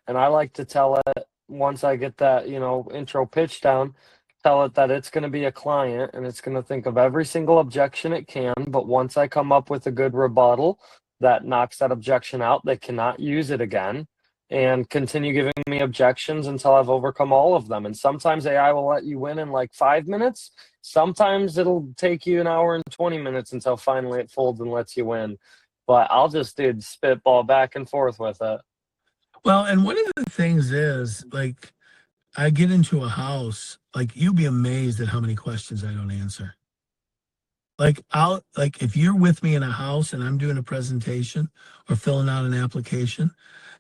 And I like to tell it, once I get that, intro pitch down, tell it that it's going to be a client and it's going to think of every single objection it can. But once I come up with a good rebuttal that knocks that objection out, they cannot use it again, and continue giving me objections until I've overcome all of them. And sometimes AI will let you win in like 5 minutes. Sometimes it'll take you an hour and 20 minutes until finally it folds and lets you win. But I'll just spitball back and forth with it. Well, and one of the things is, like, I get into a house, like, you'll be amazed at how many questions I don't answer. Like, if you're with me in a house and I'm doing a presentation or filling out an application,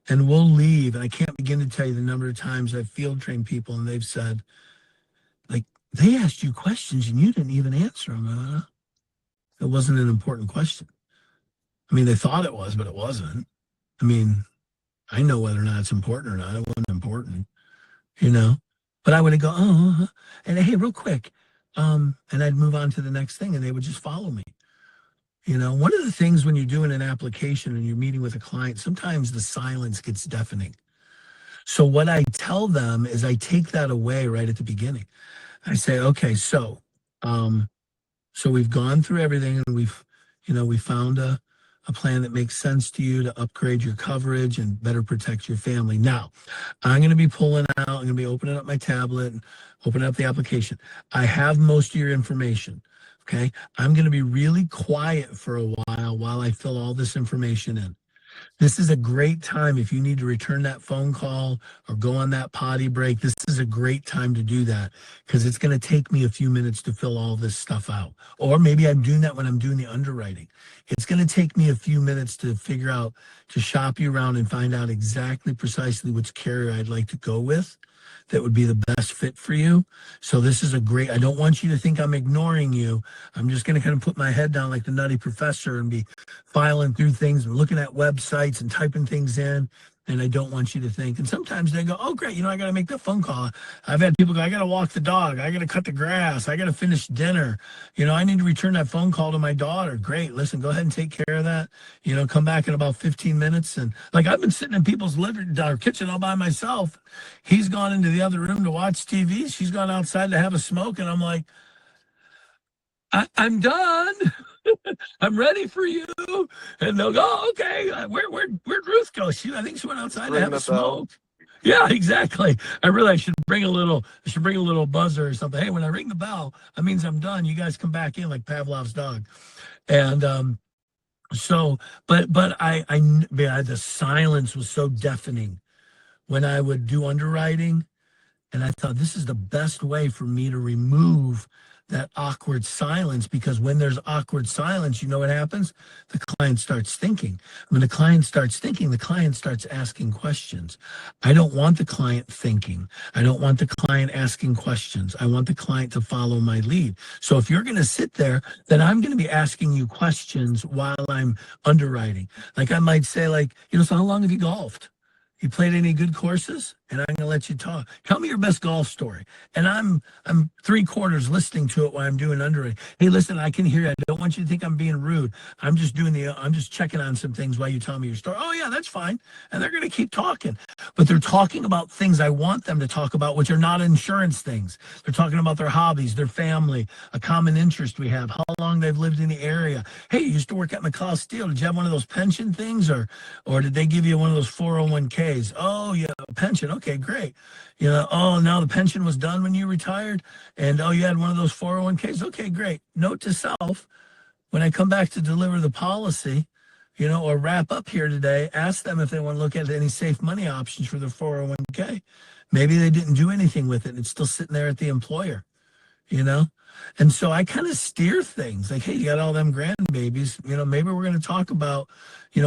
and we'll leave, and I can't begin to tell you the number of times I've field trained people and they've said, like, they asked you questions and you didn't even answer them. It wasn't an important question. I mean, they thought it was, but it wasn't. I mean, I know whether or not it's important or not. It wasn't important, But I would go, "Oh," and hey, real quick, and I'd move on to the next thing, and they would just follow me. One of the things when you're doing an application and you're meeting with a client, sometimes the silence gets deafening. So what I tell them is I take that away right at the beginning. I say, "Okay, so we've gone through everything, and we found a plan that makes sense to you to upgrade your coverage and better protect your family. Now, I'm going to be pulling out, I'm going to be opening up my tablet and opening up the application. I have most of your information. Okay. I'm going to be really quiet for a while I fill all this information in. This is a great time if you need to return that phone call or go on that potty break. This is a great time to do that, because it's going to take me a few minutes to fill all this stuff out. Or maybe I'm doing that when I'm doing the underwriting. It's going to take me a few minutes to figure out, to shop you around and find out exactly precisely which carrier I'd like to go with that would be the best fit for you. So this is I don't want you to think I'm ignoring you. I'm just going to kind of put my head down like the Nutty Professor and be filing through things and looking at websites and typing things in. And I don't want you to think. And sometimes they go, oh, great, I got to make that phone call. I've had people go, I got to walk the dog. I got to cut the grass. I got to finish dinner. I need to return that phone call to my daughter. Great. Listen, go ahead and take care of that. Come back in about 15 minutes. And like I've been sitting in people's living or kitchen all by myself. He's gone into the other room to watch TV. She's gone outside to have a smoke. And I'm like, I'm done. I'm ready for you. And they'll go, oh, okay. Where'd Ruth go? I think she went outside to have a smoke. Yeah, exactly. I should bring a little buzzer or something. Hey, when I ring the bell, that means I'm done. You guys come back in like Pavlov's dog. And but the silence was so deafening when I would do underwriting. And I thought this is the best way for me to remove that awkward silence, because when there's awkward silence, you know what happens? The client starts thinking. When the client starts thinking, the client starts asking questions. I don't want the client thinking. I don't want the client asking questions. I want the client to follow my lead. So if you're going to sit there, then I'm going to be asking you questions while I'm underwriting. Like I might say, so how long have you golfed? You played any good courses? And I'm going to let you talk. Tell me your best golf story. And I'm 3/4 listening to it while I'm doing underwriting. Hey, listen, I can hear you. I don't want you to think I'm being rude. I'm just checking on some things while you tell me your story. Oh yeah, that's fine. And they're going to keep talking, but they're talking about things I want them to talk about, which are not insurance things. They're talking about their hobbies, their family, a common interest we have, how long they've lived in the area. Hey, you used to work at McCall Steel. Did you have one of those pension things, or did they give you one of those 401ks? Oh yeah, pension. Okay, great. Oh, now the pension was done when you retired, and you had one of those 401ks. Okay, great. Note to self, when I come back to deliver the policy, or wrap up here today, ask them if they want to look at any safe money options for their 401k. Maybe they didn't do anything with it. It's still sitting there at the employer, And so I kind of steer things like, hey, you got all them grandbabies, maybe we're going to talk about,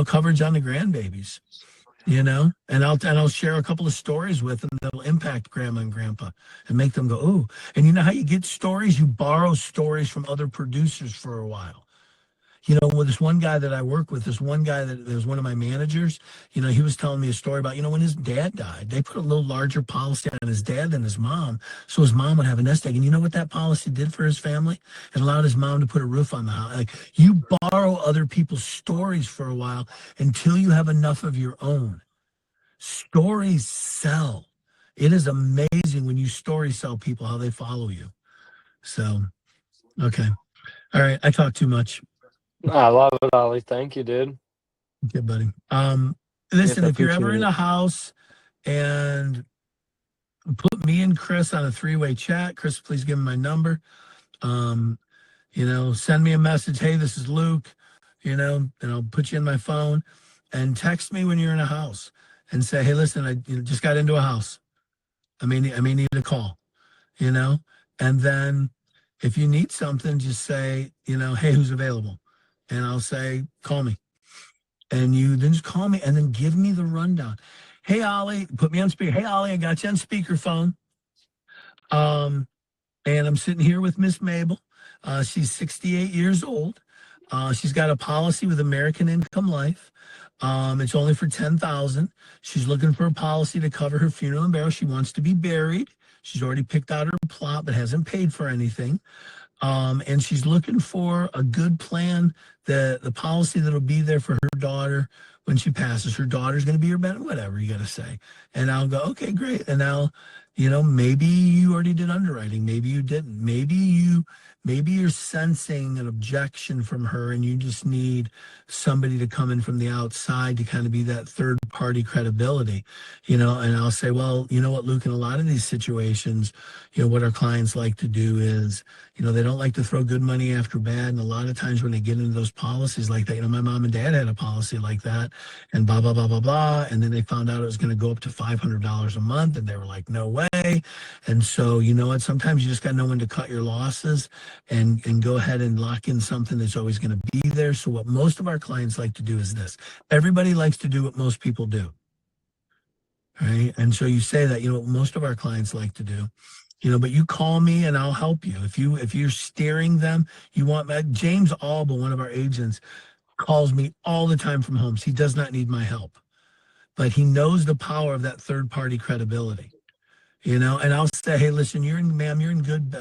coverage on the grandbabies. And I'll share a couple of stories with them that'll impact grandma and grandpa and make them go, oh. And you know how you get stories? You borrow stories from other producers for a while. With this one guy that I work with, this one guy that was one of my managers, he was telling me a story about, when his dad died, they put a little larger policy on his dad than his mom. So his mom would have a nest egg. And you know what that policy did for his family? It allowed his mom to put a roof on the house. Like, you borrow other people's stories for a while until you have enough of your own. Stories sell. It is amazing when you story sell people, how they follow you. So, okay. All right. I talk too much. I love it, Ollie. Thank you, dude. Okay, buddy. Listen, if you're ever in a house and put me and Chris on a 3-way chat, Chris, please give him my number. Send me a message. Hey, this is Luke, and I'll put you in my phone, and text me when you're in a house and say, hey, listen, I just got into a house. I may need a call, and then if you need something, just say, hey, who's available? And I'll say, call me. And you then just call me and then give me the rundown. Hey, Ollie, put me on speaker. Hey, Ollie, I got you on speakerphone. And I'm sitting here with Miss Mabel. She's 68 years old. She's got a policy with American Income Life. It's only for $10,000. She's looking for a policy to cover her funeral and burial. She wants to be buried. She's already picked out her plot, but hasn't paid for anything. And she's looking for a good plan, the policy that'll be there for her daughter when she passes. Her daughter's going to be her benefit, whatever you got to say. And I'll go, okay, great. And now, maybe you already did underwriting. Maybe you didn't. Maybe you're sensing an objection from her and you just need somebody to come in from the outside to kind of be that third party credibility, and I'll say, well, you know what, Luke, in a lot of these situations, what our clients like to do is, they don't like to throw good money after bad. And a lot of times when they get into those policies like that, my mom and dad had a policy like that and blah, blah, blah, blah, blah. And then they found out it was going to go up to $500 a month. And they were like, no way. And so, what, sometimes you just got to know when to cut your losses and go ahead and lock in something that's always going to be there. So what most of our clients like to do is this. Everybody likes to do what most people do. Right. And so you say that, what most of our clients like to do. But you call me and I'll help you. If you're steering them, James Alba, one of our agents, calls me all the time from homes. He does not need my help. but he knows the power of that third party credibility. And I'll say, hey, listen, you're in good,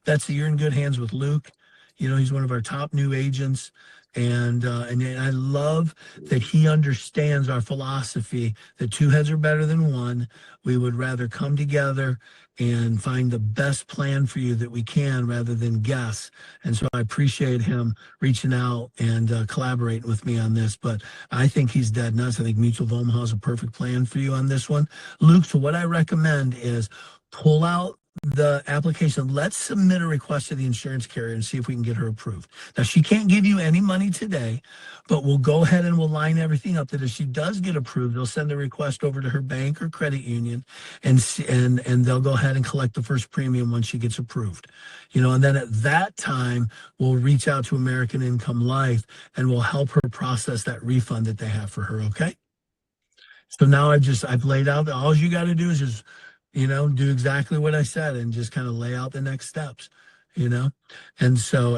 Betsy, you're in good hands with Luke. He's one of our top new agents. And I love that he understands our philosophy that two heads are better than one. We would rather come together and find the best plan for you that we can rather than guess. And so I appreciate him reaching out and collaborating with me on this. But I think he's dead nuts. I think Mutual of Omaha is a perfect plan for you on this one. Luke, so what I recommend is pull out the application. Let's submit a request to the insurance carrier and see if we can get her approved. Now, she can't give you any money today, but we'll go ahead and we'll line everything up that if she does get approved, they'll send the request over to her bank or credit union, and they'll go ahead and collect the first premium once she gets approved. And then at that time, we'll reach out to American Income Life and we'll help her process that refund that they have for her, okay? So now I've laid out, all you got to do is just do exactly what I said and just kind of lay out the next steps, And so,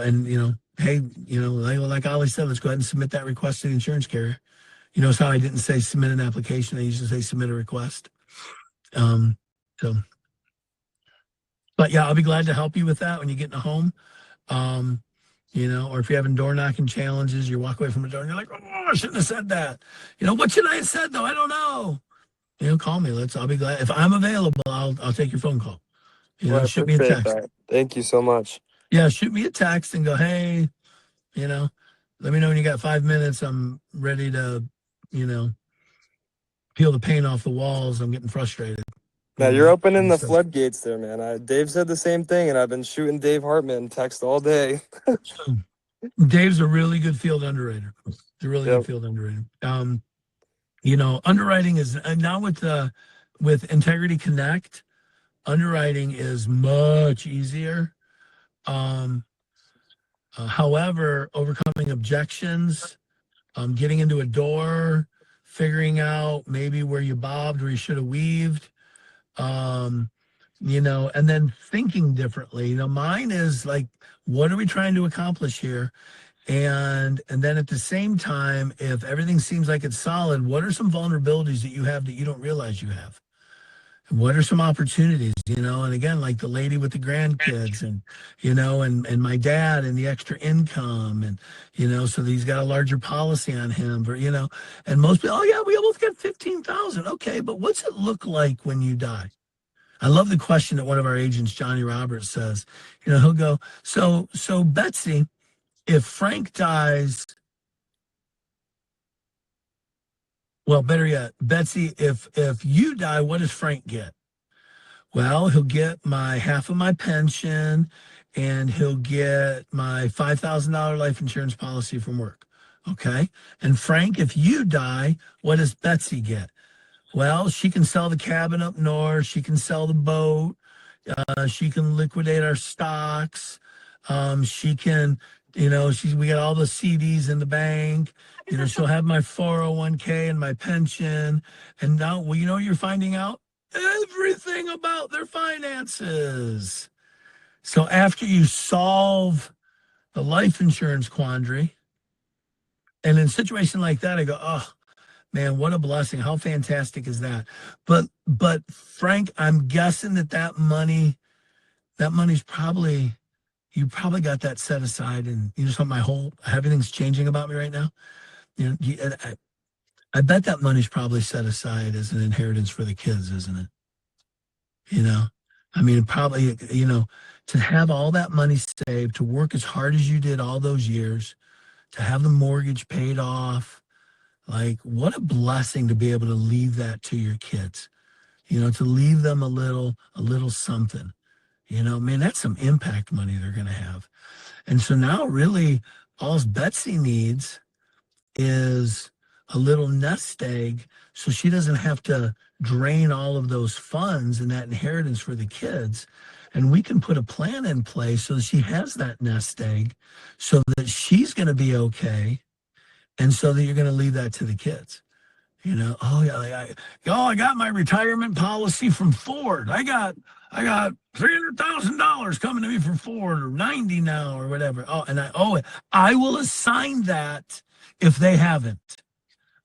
hey, like Ollie said, let's go ahead and submit that request to the insurance carrier. It's how I didn't say submit an application. I used to say submit a request. But yeah, I'll be glad to help you with that when you get in a home. Or if you're having door knocking challenges, you walk away from the door and you're like, oh, I shouldn't have said that. What should I have said though? I don't know. Call me. I'll be glad. If I'm available, I'll take your phone call. Well, I Shoot me a appreciate text. that. Thank you so much. Yeah, shoot me a text and go, hey, let me know when you got 5 minutes. I'm ready to, peel the paint off the walls. I'm getting frustrated. Now you're opening the floodgates there, man. Dave said the same thing, and I've been shooting Dave Hartman text all day. Dave's a really good field underwriter. He's a really good field underwriter. Underwriting is now with Integrity Connect, underwriting is much easier. However, overcoming objections, getting into a door, figuring out maybe where you bobbed, where you should have weaved, and then thinking differently. Mine is like, what are we trying to accomplish here? And then at the same time, if everything seems like it's solid, what are some vulnerabilities that you have that you don't realize you have? And what are some opportunities, and again, like the lady with the grandkids and my dad and the extra income and, so he's got a larger policy on him, or, and most people, oh yeah, we almost got 15,000. Okay. But what's it look like when you die? I love the question that one of our agents, Johnny Roberts, says. He'll go, so Betsy, if Frank dies, well, better yet, Betsy, if you die, what does Frank get? Well, he'll get half of my pension, and he'll get my $5,000 life insurance policy from work. Okay. And Frank, if you die, what does Betsy get? Well, she can sell the cabin up north. She can sell the boat. She can liquidate our stocks. She can, we got all the CDs in the bank. She'll have my 401k and my pension. And now, what you're finding out? Everything about their finances. So after you solve the life insurance quandary, and in a situation like that, I go, oh, man, what a blessing. How fantastic is that? But Frank, I'm guessing that money's probably, you probably got that set aside, and everything's changing about me right now. I bet that money's probably set aside as an inheritance for the kids, isn't it? Probably, to have all that money saved, to work as hard as you did all those years, to have the mortgage paid off, like what a blessing to be able to leave that to your kids, to leave them a little something, man, that's some impact money they're going to have. And so now really all Betsy needs is a little nest egg, so she doesn't have to drain all of those funds and that inheritance for the kids. And we can put a plan in place so that she has that nest egg, so that she's going to be okay, and so that you're going to leave that to the kids. Oh yeah, I got my retirement policy from Ford. I got $300,000 coming to me from Ford, or 90 now, or whatever. Oh, and I owe it. I will assign that if they haven't.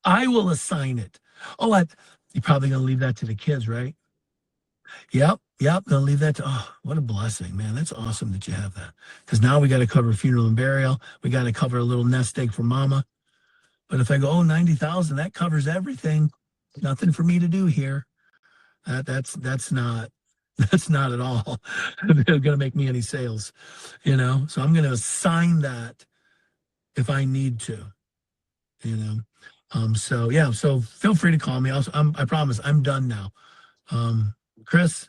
I will assign it. Oh, you're probably going to leave that to the kids, right? Yep. Gonna leave that to, oh, what a blessing, man. That's awesome that you have that. Because now we got to cover funeral and burial. We got to cover a little nest egg for mama. But if I go, 90,000, that covers everything. Nothing for me to do here. That's not that's not at all going to make me any sales, So I'm going to assign that if I need to, So yeah, so feel free to call me. I promise I'm done now. Chris,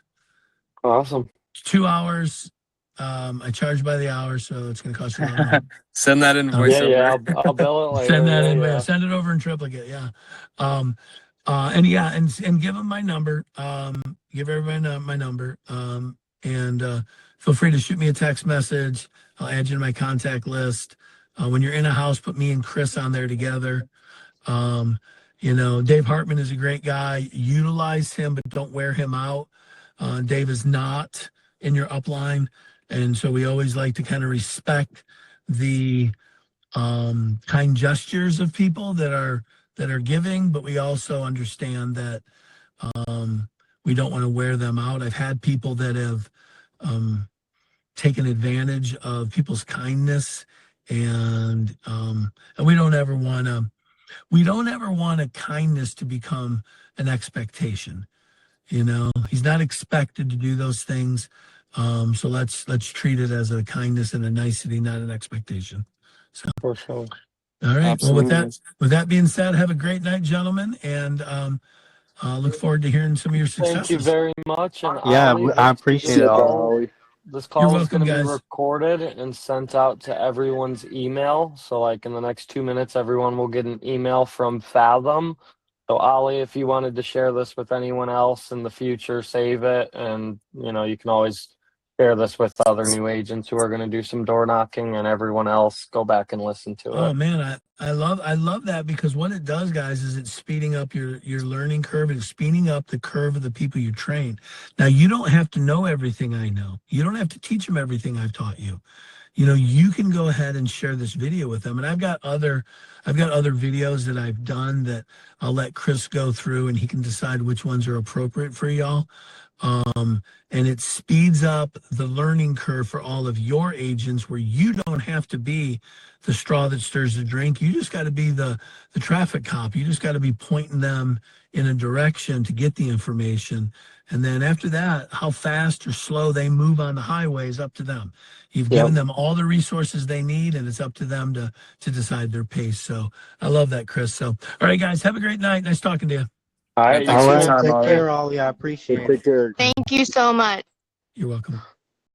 Awesome. 2 hours. I charge by the hour, so it's going to cost you a lot of money. Send that invoice Yeah, over. I'll bill it later. Send that in. Yeah. Send it over in triplicate. Yeah. And give them my number. Give everybody my number. And feel free to shoot me a text message. I'll add you to my contact list. When you're in a house, put me and Chris on there together. Dave Hartman is a great guy. Utilize him, but don't wear him out. Dave is not in your upline. And so we always like to kind of respect the kind gestures of people that are giving, but we also understand that we don't want to wear them out. I've had people that have taken advantage of people's kindness, and we don't ever want a kindness to become an expectation. He's not expected to do those things. So let's treat it as a kindness and a nicety, not an expectation. So For sure. all right. Absolutely. Well, with that being said, have a great night, gentlemen, and look forward to hearing some of your successes. Thank you very much. And Yeah, Ollie, I appreciate it. this call is welcome, going to be guys. recorded and sent out to everyone's email. So like in the next 2 minutes, everyone will get an email from Fathom. So Ollie, if you wanted to share this with anyone else in the future, save it. And, you can always share this with other new agents who are going to do some door knocking, and everyone else go back and listen to it. Oh man, I love that, because what it does, guys, is it's speeding up your learning curve. It's speeding up the curve of the people you train. Now, you don't have to know everything I know. You don't have to teach them everything I've taught you. You can go ahead and share this video with them. And I've got other videos that I've done that I'll let Chris go through, and he can decide which ones are appropriate for y'all. And it speeds up the learning curve for all of your agents, where you don't have to be the straw that stirs the drink. You just got to be the traffic cop. You just got to be pointing them in a direction to get the information. And then after that, how fast or slow they move on the highway is up to them. You've given them all the resources they need, and it's up to them to decide their pace. So I love that, Chris. So, all right, guys, have a great night. Nice talking to you. All right. Thanks All for your right, time, take Ollie. care, Ollie. I appreciate it. Thank you so much. You're welcome.